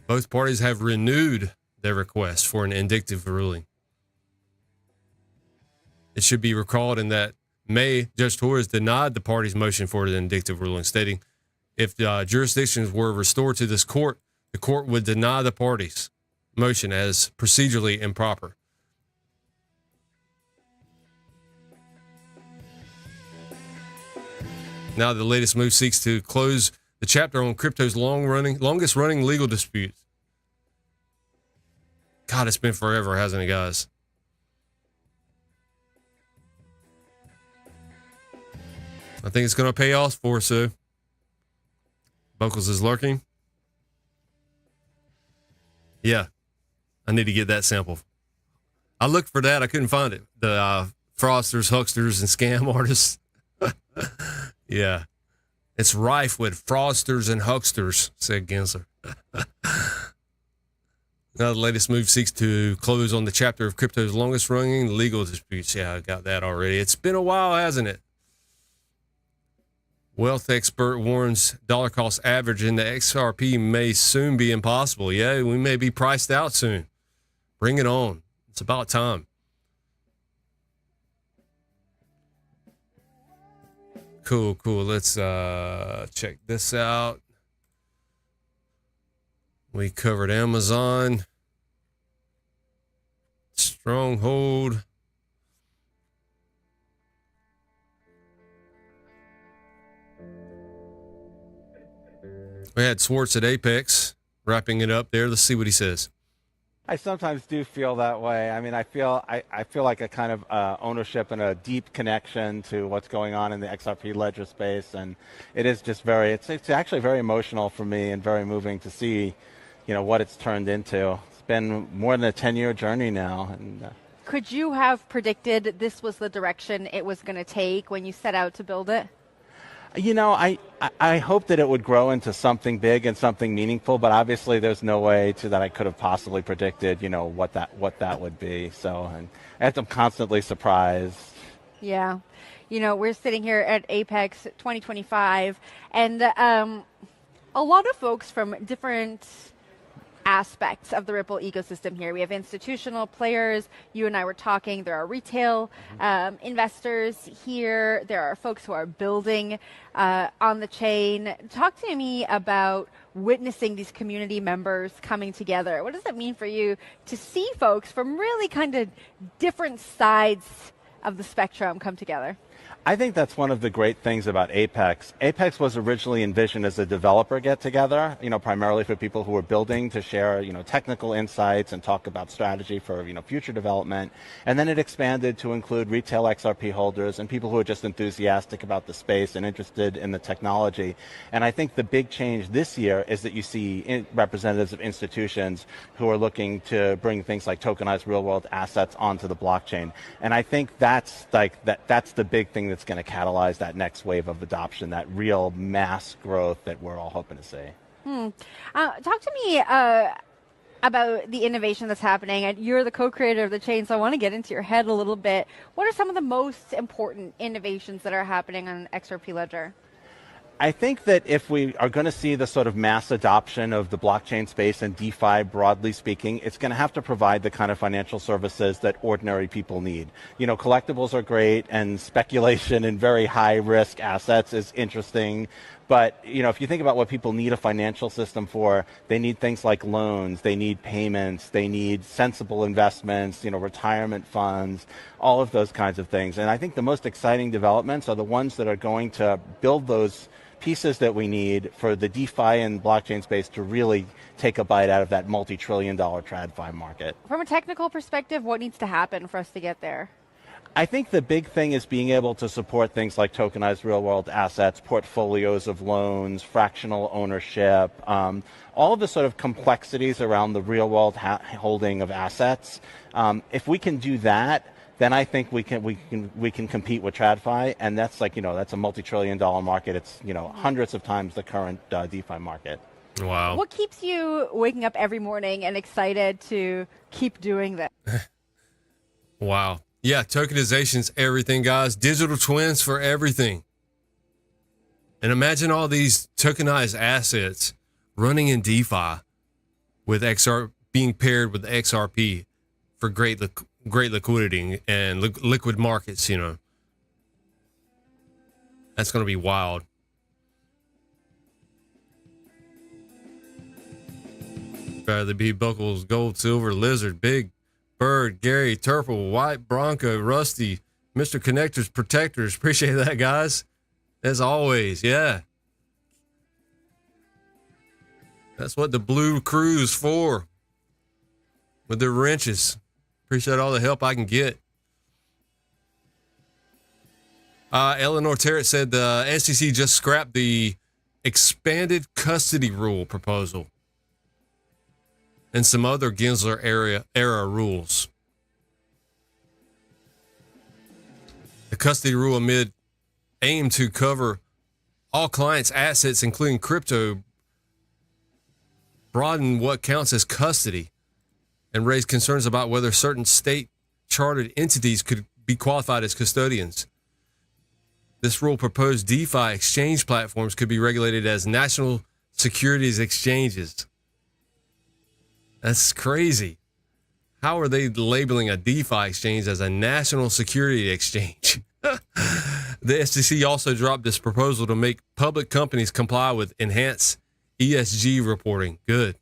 Both parties have renewed their request for an indicative ruling. It should be recalled in that May, Judge Torres denied the parties' motion for an indicative ruling, stating if jurisdictions were restored to this court, the court would deny the parties' motion as procedurally improper. Now the latest move seeks to close the chapter on crypto's longest running legal dispute. God, it's been forever, hasn't it, guys? I think it's going to pay off for us, so. Buckles is lurking. Yeah, I need to get that sample. I looked for that. I couldn't find it. The fraudsters, hucksters, and scam artists. Yeah. It's rife with fraudsters and hucksters, said Gensler. Now the latest move seeks to close on the chapter of crypto's longest running legal disputes. Yeah, I got that already. It's been a while, hasn't it? Wealth expert warns dollar cost average in the XRP may soon be impossible. Yeah, we may be priced out soon. Bring it on. It's about time. Cool. Let's check this out. We covered Amazon, Stronghold. We had Swartz at Apex, wrapping it up there. Let's see what he says. I sometimes do feel that way. I mean, I feel like a kind of ownership and a deep connection to what's going on in the XRP ledger space, and it is just it's actually very emotional for me and very moving to see, what it's turned into. It's been more than a 10-year journey now. And could you have predicted this was the direction it was going to take when you set out to build it? I hope that it would grow into something big and something meaningful, but obviously there's no way that I could have possibly predicted, what that would be. So, and I'm constantly surprised. Yeah. We're sitting here at Apex 2025, and a lot of folks from different aspects of the Ripple ecosystem here. We have institutional players. You and I were talking. There are retail investors here. There are folks who are building on the chain. Talk to me about witnessing these community members coming together. What does that mean for you to see folks from really kind of different sides of the spectrum come together? I think that's one of the great things about Apex. Apex was originally envisioned as a developer get-together, primarily for people who were building to share, technical insights and talk about strategy for, future development. And then it expanded to include retail XRP holders and people who are just enthusiastic about the space and interested in the technology. And I think the big change this year is that you see representatives of institutions who are looking to bring things like tokenized real-world assets onto the blockchain. And I think that's the big thing that's going to catalyze that next wave of adoption, that real mass growth that we're all hoping to see. Talk to me about the innovation that's happening. And you're the co-creator of the chain, so I want to get into your head a little bit. What are some of the most important innovations that are happening on XRP Ledger? I think that if we are going to see the sort of mass adoption of the blockchain space and DeFi, broadly speaking, it's going to have to provide the kind of financial services that ordinary people need. Collectibles are great, and speculation in very high-risk assets is interesting. But, if you think about what people need a financial system for, they need things like loans, they need payments, they need sensible investments, retirement funds, all of those kinds of things. And I think the most exciting developments are the ones that are going to build those pieces that we need for the DeFi and blockchain space to really take a bite out of that multi-trillion-dollar TradFi market. From a technical perspective, what needs to happen for us to get there? I think the big thing is being able to support things like tokenized real-world assets, portfolios of loans, fractional ownership, all of the sort of complexities around the real-world holding of assets. If we can do that, then I think we can compete with TradFi, and that's that's a multi-trillion-dollar market. It's hundreds of times the current DeFi market. Wow. What keeps you waking up every morning and excited to keep doing that? Wow. Yeah, tokenization's everything, guys. Digital twins for everything. And imagine all these tokenized assets running in DeFi with XR being paired with XRP for great liquidity and liquid markets, That's going to be wild. Bradley B. Buckles, Gold, Silver, Lizard, Big Bird, Gary, Turple, White, Bronco, Rusty, Mr. Connectors, Protectors. Appreciate that, guys. As always, yeah. That's what the blue crew's for. With their wrenches. Appreciate all the help I can get. Eleanor Terrett said the SEC just scrapped the expanded custody rule proposal and some other Gensler era rules. The custody rule aimed to cover all clients' assets, including crypto, broaden what counts as custody, and raise concerns about whether certain state-chartered entities could be qualified as custodians. This rule proposed DeFi exchange platforms could be regulated as national securities exchanges. That's crazy. How are they labeling a DeFi exchange as a national security exchange? The SEC also dropped this proposal to make public companies comply with enhanced ESG reporting. Good.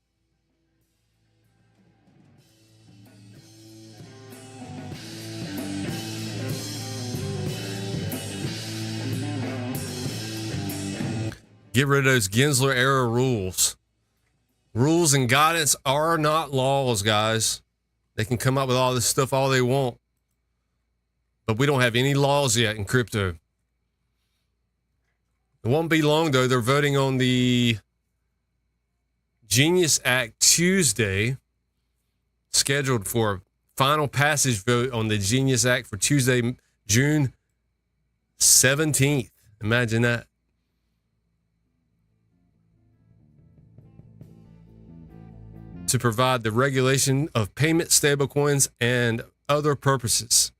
Get rid of those Gensler era rules. Rules and guidance are not laws, guys. They can come up with all this stuff all they want. But we don't have any laws yet in crypto. It won't be long, though. They're voting on the Genius Act Tuesday, scheduled for a final passage vote on the Genius Act for Tuesday, June 17th. Imagine that. To provide the regulation of payment stablecoins and other purposes.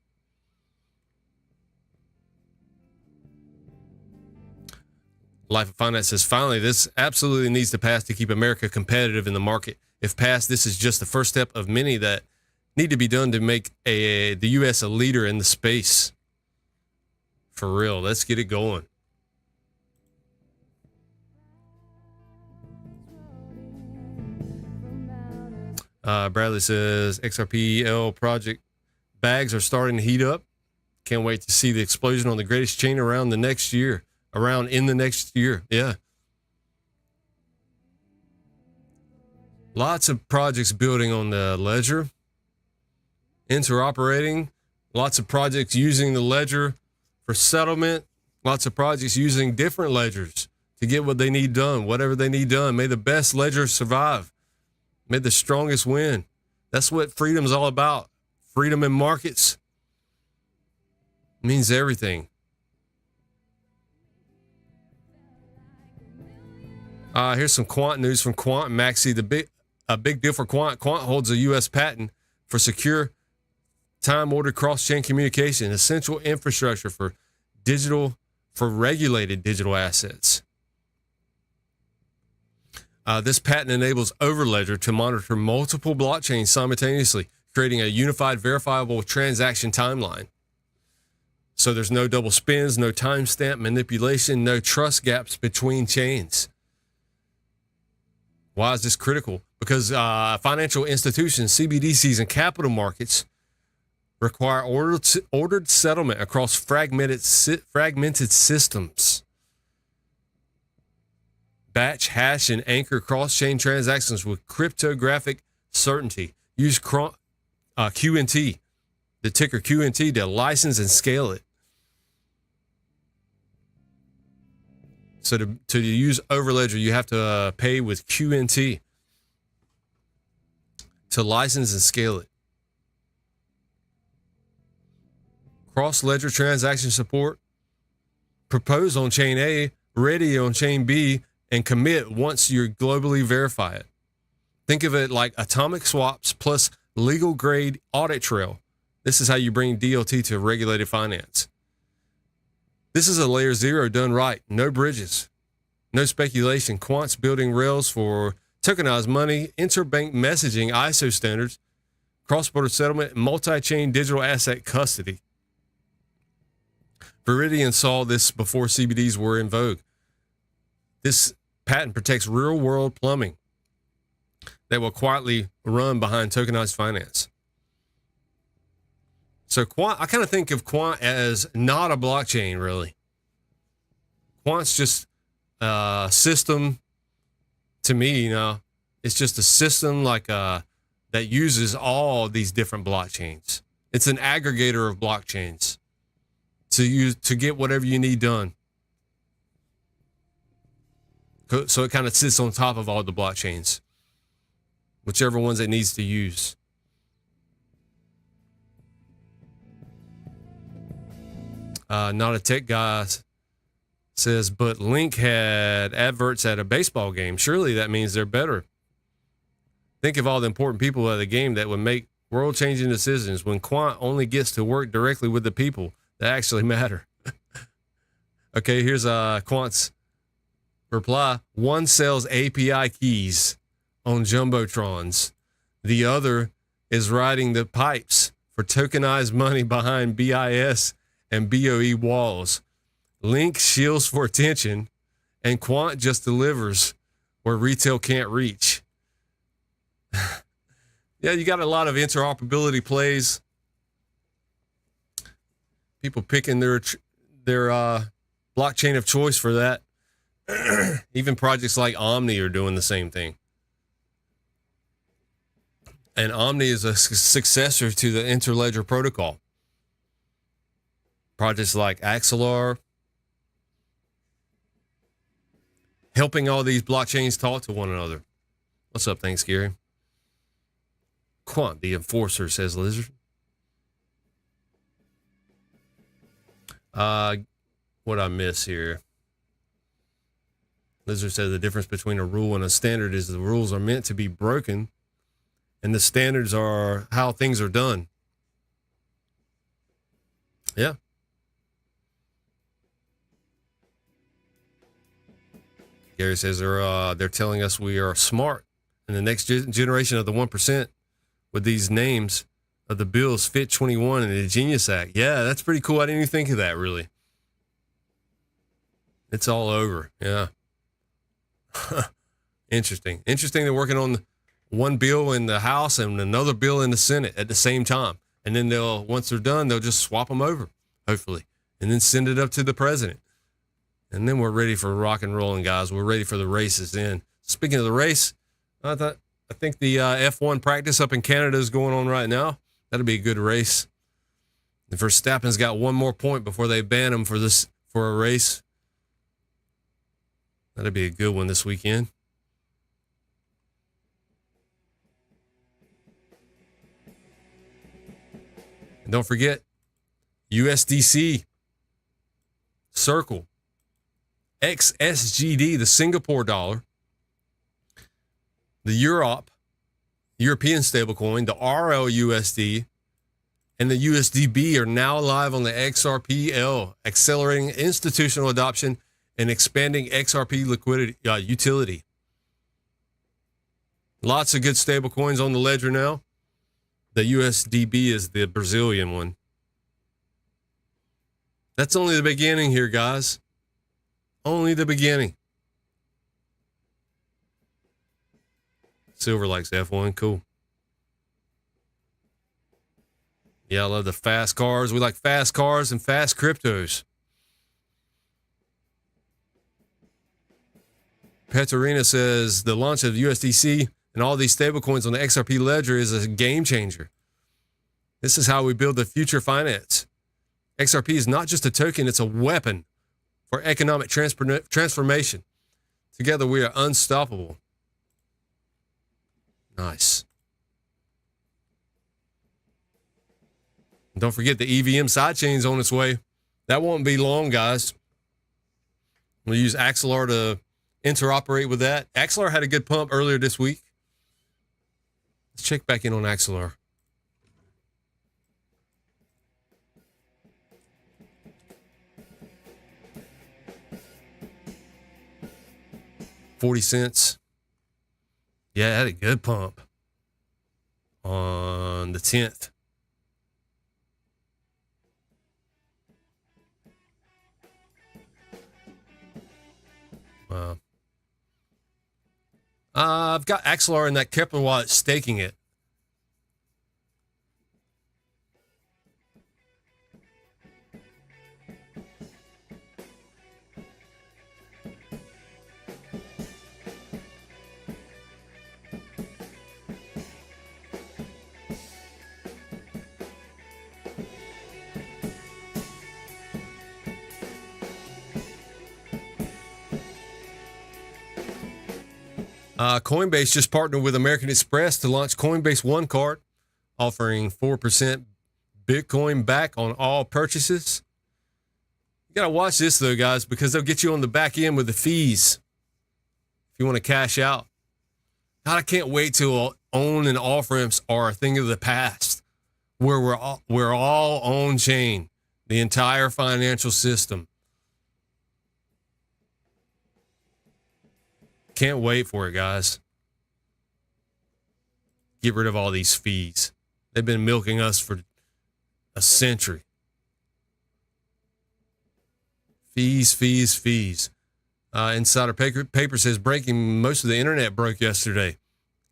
Life of Finance says, finally, this absolutely needs to pass to keep America competitive in the market. If passed, this is just the first step of many that need to be done to make the U.S. a leader in the space. For real, let's get it going. Bradley says XRPL project bags are starting to heat up. Can't wait to see the explosion on the greatest chain around in the next year. Yeah. Lots of projects building on the ledger, interoperating, lots of projects using the ledger for settlement, lots of projects using different ledgers to get what they need done, whatever they need done. May the best ledger survive. May the strongest win. That's what freedom's all about. Freedom in markets means everything. Here's some quant news from Quant Maxi. A big deal for Quant. Quant holds a U.S. patent for secure time-ordered cross-chain communication, essential infrastructure for regulated digital assets. This patent enables Overledger to monitor multiple blockchains simultaneously, creating a unified, verifiable transaction timeline. So there's no double spins, no timestamp manipulation, no trust gaps between chains. Why is this critical? Because financial institutions, CBDCs, and capital markets require ordered settlement across fragmented systems. Batch, hash, and anchor cross-chain transactions with cryptographic certainty. Use QNT, the ticker QNT, to license and scale it. So to use Overledger, you have to pay with QNT to license and scale it. Cross-ledger transaction support. Propose on chain A, ready on chain B, and commit once you globally verify it. Think of it like atomic swaps plus legal grade audit trail. This is how you bring DLT to regulated finance. This is a layer 0 done right. No bridges, no speculation. Quant's building rails for tokenized money, interbank messaging, ISO standards, cross-border settlement, and multi-chain digital asset custody. Viridian saw this before CBDs were in vogue. This patent protects real-world plumbing that will quietly run behind tokenized finance. So Quant, I kind of think of Quant as not a blockchain, really. Quant's just a system. To me, it's just a system that uses all these different blockchains. It's an aggregator of blockchains to get whatever you need done. So it kind of sits on top of all the blockchains, whichever ones it needs to use. Not a tech guy says, but Link had adverts at a baseball game. Surely that means they're better. Think of all the important people at the game that would make world-changing decisions when Quant only gets to work directly with the people that actually matter. Okay, here's Quant's reply. One sells API keys on Jumbotrons. The other is riding the pipes for tokenized money behind BIS and BOE walls. Link shields for attention, and Quant just delivers where retail can't reach. Yeah, you got a lot of interoperability plays. People picking their blockchain of choice for that. Even projects like Omni are doing the same thing. And Omni is a successor to the Interledger protocol. Projects like Axelar, helping all these blockchains talk to one another. What's up? Thanks, Gary. Quant, the enforcer, says Lizard. What I miss here? Lizard says the difference between a rule and a standard is the rules are meant to be broken, and the standards are how things are done. Yeah. Gary says they're telling us we are smart, and the next generation of the 1% with these names of the bills Fit 21 and the Genius Act. Yeah, that's pretty cool. I didn't even think of that, really. It's all over. Yeah. Interesting. Interesting. They're working on one bill in the House and another bill in the Senate at the same time. And then once they're done, they'll just swap them over, hopefully, and then send it up to the president. And then we're ready for rock and rolling, guys. We're ready for the races in. Speaking of the race, I think the F1 practice up in Canada is going on right now. That'll be a good race. And Verstappen's got one more point before they ban him for a race. That'll be a good one this weekend. And don't forget, USDC, Circle, XSGD, the Singapore dollar, the European stablecoin, the RLUSD, and the USDB are now live on the XRPL, accelerating institutional adoption and expanding XRP liquidity utility. Lots of good stablecoins on the ledger now. The USDB is the Brazilian one. That's only the beginning here, guys. Only the beginning. Silver likes F1. Cool. Yeah, I love the fast cars. We like fast cars and fast cryptos. Petrina says the launch of USDC and all these stablecoins on the XRP ledger is a game changer. This is how we build the future finance. XRP is not just a token, it's a weapon for economic transformation. Together we are unstoppable. Nice. And don't forget the EVM sidechain's on its way. That won't be long, guys. We'll use Axelar to interoperate with that. Axelar had a good pump earlier this week. Let's check back in on Axelar. $0.40. Yeah, it had a good pump on the 10th. Wow. I've got Axelar in that Kepler wallet staking it. Coinbase just partnered with American Express to launch Coinbase One Card, offering 4% Bitcoin back on all purchases. You got to watch this, though, guys, because they'll get you on the back end with the fees if you want to cash out. God, I can't wait till own and off ramps are a thing of the past, where we're all on chain, the entire financial system. Can't wait for it, guys. Get rid of all these fees. They've been milking us for a century. Fees. Insider paper says breaking, most of the internet broke yesterday.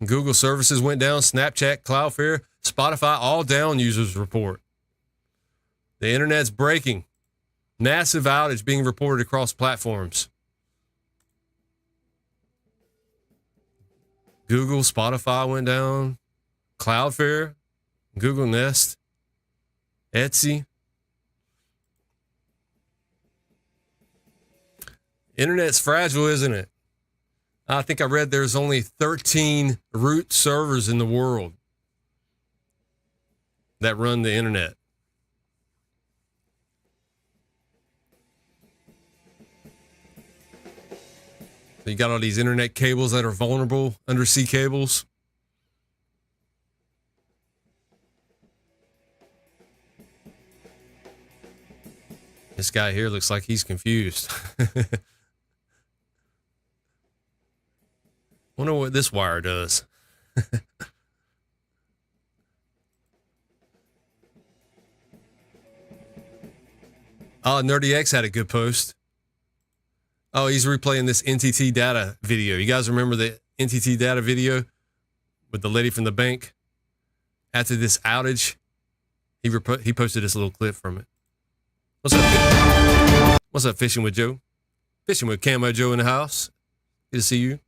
Google services went down, Snapchat, Cloudflare, Spotify, all down, users report. The internet's breaking. Massive outage being reported across platforms. Google, Spotify went down, Cloudflare, Google Nest, Etsy. Internet's fragile, isn't it? I think I read there's only 13 root servers in the world that run the internet. So you got all these internet cables that are vulnerable, undersea cables. This guy here looks like he's confused. Wonder what this wire does. Oh, NerdyX had a good post. Oh, he's replaying this NTT data video. You guys remember the NTT data video with the lady from the bank? After this outage, he posted this little clip from it. What's up, Fishing with Joe? Fishing with Camo Joe in the house. Good to see you.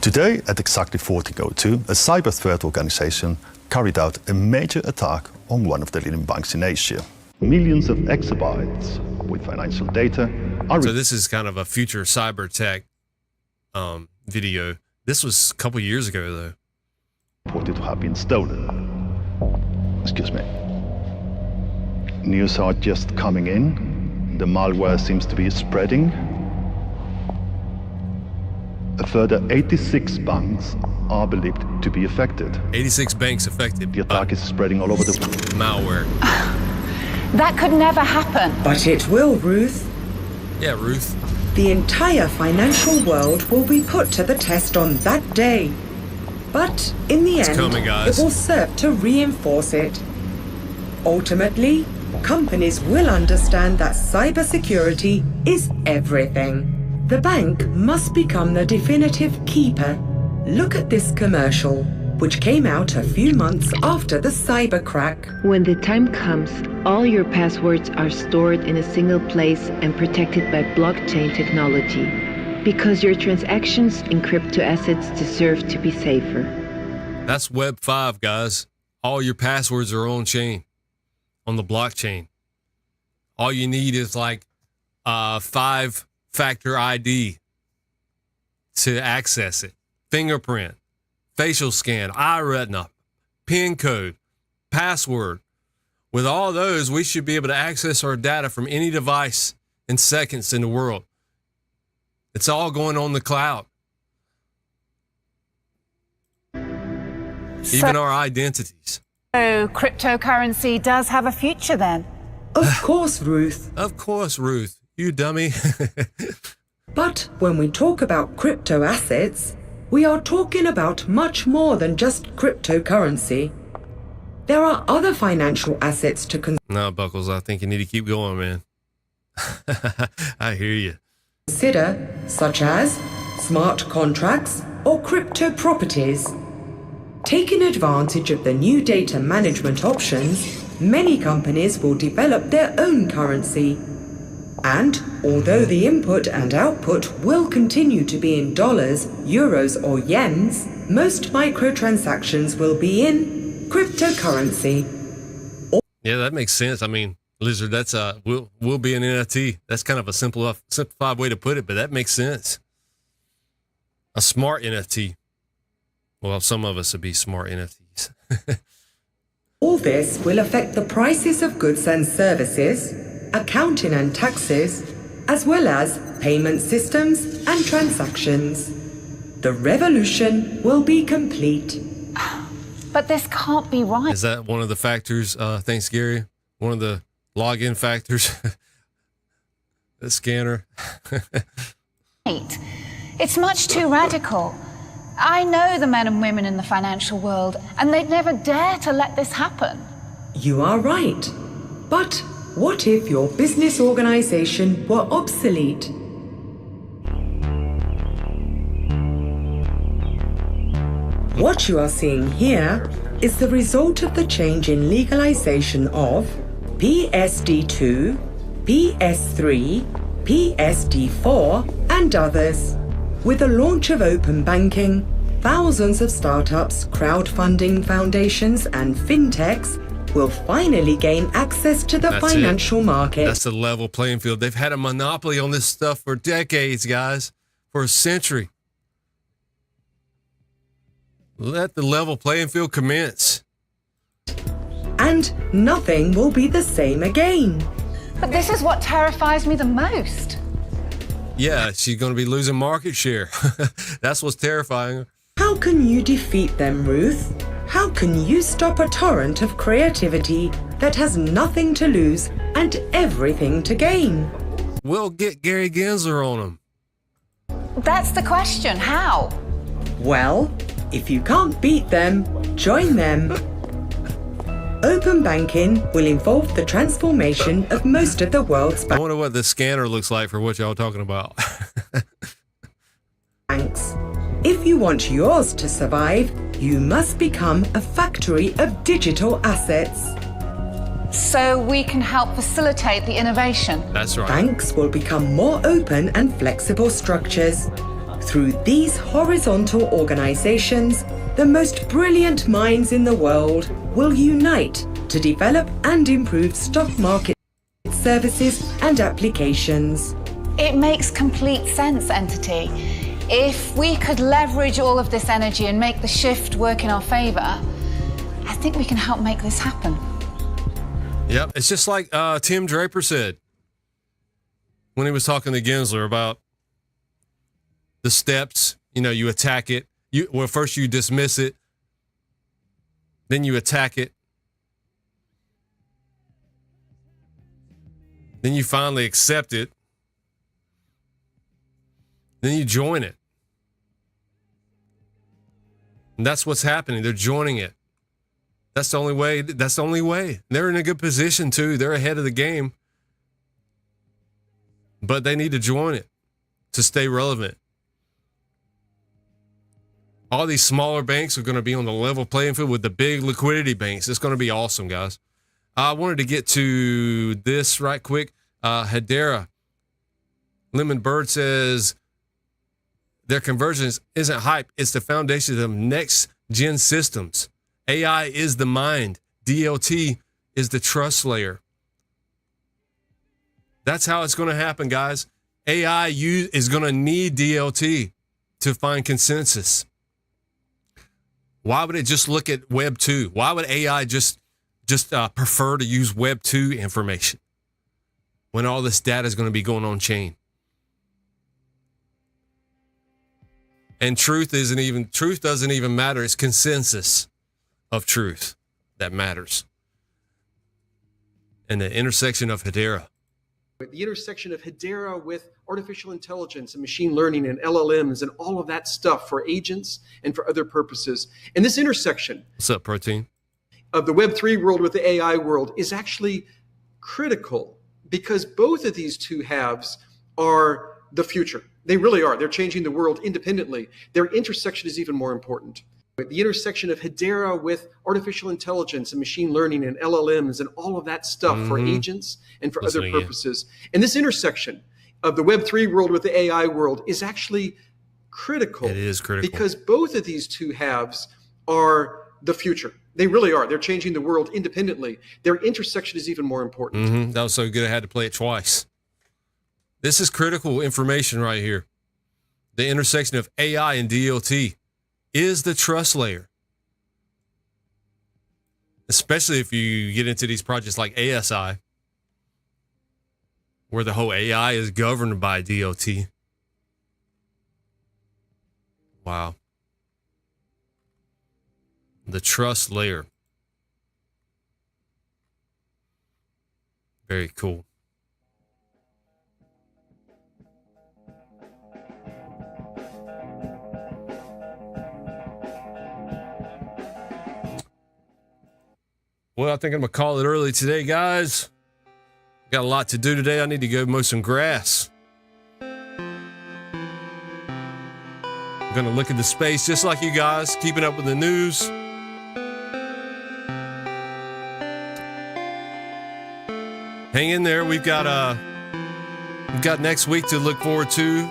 Today at exactly 14:02, a cyber threat organization carried out a major attack on one of the leading banks in Asia. Millions of exabytes with financial data are... So this is kind of a future cyber tech video. This was a couple years ago, though. ...reported to have been stolen. Excuse me. News are just coming in. The malware seems to be spreading. A further 86 banks are believed to be affected. 86 banks affected. The attack is spreading all over the... malware. That could never happen. But it will, Ruth. Yeah, Ruth. The entire financial world will be put to the test on that day. But in the end, it will serve to reinforce it. Ultimately, companies will understand that cybersecurity is everything. The bank must become the definitive keeper. Look at this commercial, which came out a few months after the cyber crack. When the time comes, all your passwords are stored in a single place and protected by blockchain technology, because your transactions in crypto assets deserve to be safer. That's Web 5, guys. All your passwords are on chain, on the blockchain. All you need is like 5-factor ID to access it. Fingerprint, facial scan, eye retina, PIN code, password. With all those, we should be able to access our data from any device in seconds in the world. It's all going on the cloud. Even our identities. So cryptocurrency does have a future then? Of course, Ruth. Of course, Ruth. You dummy. But when we talk about crypto assets, we are talking about much more than just cryptocurrency. There are other financial assets to consider. No, Buckles, I think you need to keep going, man. I hear you. Such as smart contracts or crypto properties. Taking advantage of the new data management options, many companies will develop their own currency. And although the input and output will continue to be in dollars, euros, or yens, most microtransactions will be in cryptocurrency. Yeah, that makes sense. I mean, Lizard, that's will be an NFT. That's kind of a simplified way to put it, but that makes sense. A smart NFT. Well, some of us would be smart NFTs. All this will affect the prices of goods and services, accounting and taxes, as well as payment systems and transactions. The revolution will be complete. But this can't be right. Is that one of the factors, thanks, Gary? One of the login factors? The scanner? It's much too radical. I know the men and women in the financial world, and they'd never dare to let this happen. You are right. But What if your business organization were obsolete? What you are seeing here is the result of the change in legalization of PSD2, PS3, PSD4, and others. With the launch of open banking, thousands of startups, crowdfunding foundations, and fintechs will finally gain access to the financial market. That's the level playing field. They've had a monopoly on this stuff for decades, guys, for a century. Let the level playing field commence. And nothing will be the same again. But this is what terrifies me the most. Yeah, she's going to be losing market share. That's what's terrifying. How can you defeat them, Ruth? How can you stop a torrent of creativity that has nothing to lose and everything to gain? We'll get Gary Gensler on them. That's the question. How? Well, if you can't beat them, join them. Open banking will involve the transformation of most of the world's I wonder what the scanner looks like for what y'all talking about. banks. If you want yours to survive, you must become a factory of digital assets. So we can help facilitate the innovation. That's right. Banks will become more open and flexible structures. Through these horizontal organizations, the most brilliant minds in the world will unite to develop and improve stock market services and applications. It makes complete sense, Entity. If we could leverage all of this energy and make the shift work in our favor, I think we can help make this happen. Yep, it's just like Tim Draper said when he was talking to Gensler about the steps. You know, you attack it. First you dismiss it, then you attack it, then you finally accept it, then you join it. And that's what's happening. They're joining it. That's the only way. That's the only way. They're in a good position too. They're ahead of the game, but they need to join it to stay relevant. All these smaller banks are going to be on the level playing field with the big liquidity banks. It's going to be awesome, guys. I wanted to get to this right quick. Hedera. Lemon Bird says their convergence isn't hype. It's the foundation of next gen systems. AI is the mind. DLT is the trust layer. That's how it's going to happen, guys. AI is going to need DLT to find consensus. Why would it just look at Web 2? Why would AI just prefer to use Web 2 information when all this data is going to be going on chain? And truth doesn't even matter. It's consensus of truth that matters. And the intersection of Hedera. The intersection of Hedera with artificial intelligence and machine learning and LLMs and all of that stuff for agents and for other purposes. And this intersection, what's up, Protein, of the Web3 world with the AI world is actually critical because both of these two halves are the future. They really are. They're changing the world independently. Their intersection is even more important. The intersection of Hedera with artificial intelligence and machine learning and LLMs and all of that stuff for agents and for other purposes. And this intersection of the Web3 world with the AI world is actually critical. It is critical. Because both of these two halves are the future. They really are. They're changing the world independently. Their intersection is even more important. That was so good I had to play it twice. This is critical information right here. The intersection of AI and DLT is the trust layer. Especially if you get into these projects like ASI, where the whole AI is governed by DLT. Wow. The trust layer. Very cool. Well, I think I'm going to call it early today, guys. Got a lot to do today. I need to go mow some grass. I'm going to look at the space just like you guys, keeping up with the news. Hang in there. We've got next week to look forward to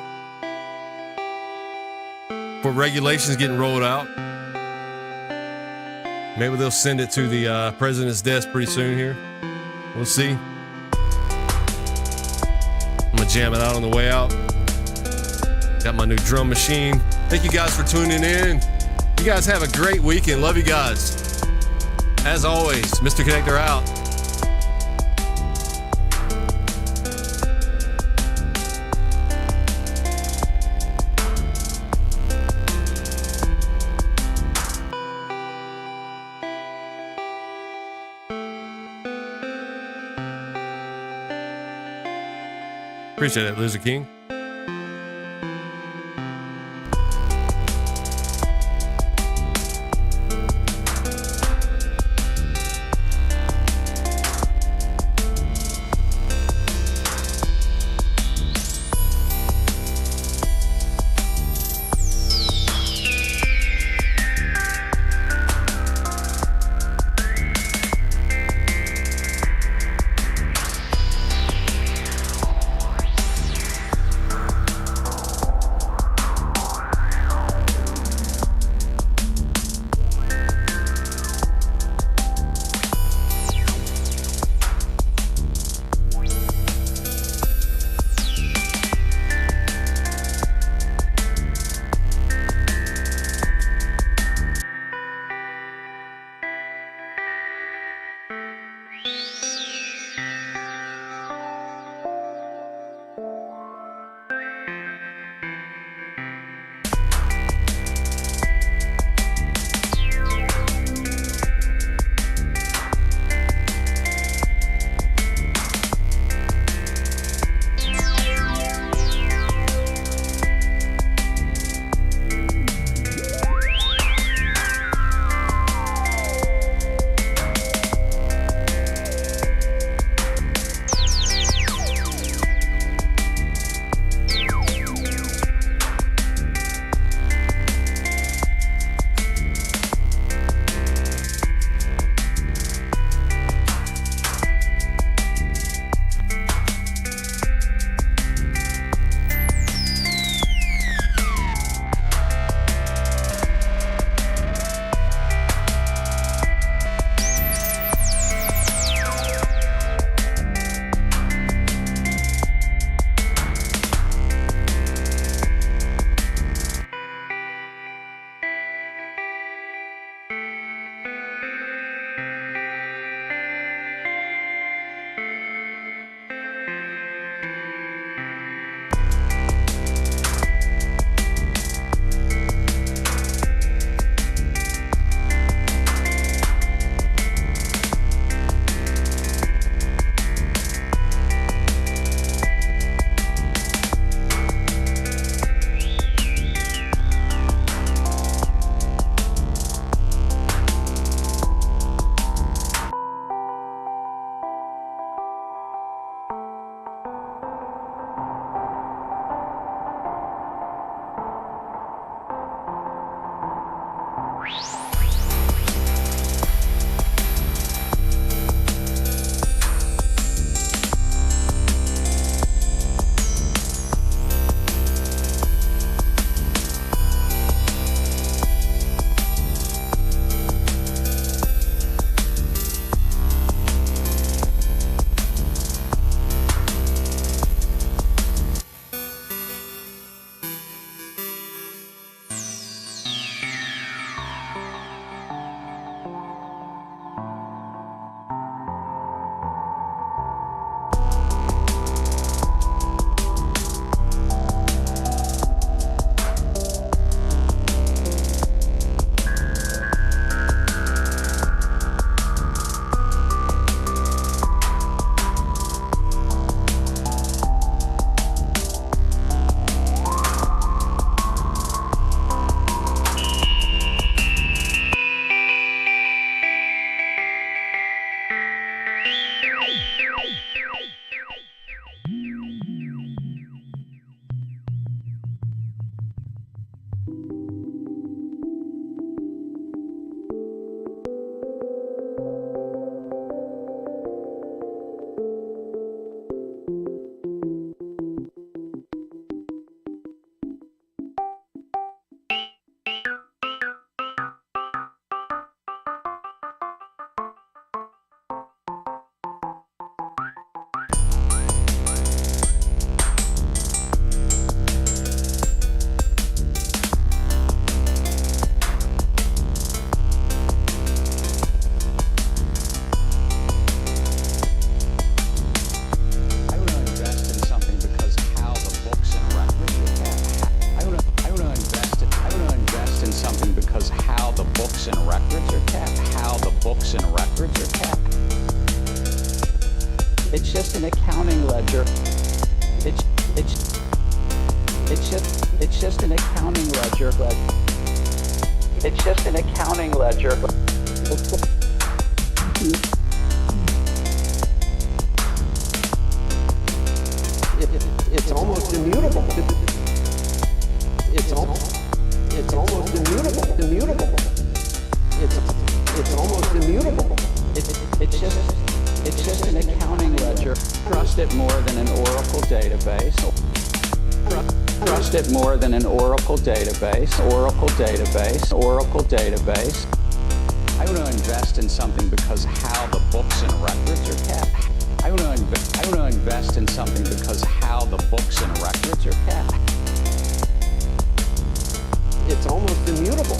for regulations getting rolled out. Maybe they'll send it to the president's desk pretty soon here. We'll see. I'm going to jam it out on the way out. Got my new drum machine. Thank you guys for tuning in. You guys have a great weekend. Love you guys. As always, Mr. Connector out. Appreciate it, Loser King. It's just an accounting ledger. It's just an accounting ledger. It's almost immutable. It's almost immutable. It's almost immutable. It's just an accounting ledger. Trust it more than an Oracle database. Trust it more than an Oracle database. Oracle database. I want to invest in something because how the books and records are kept. I want to invest in something because how the books and records are kept. It's almost immutable.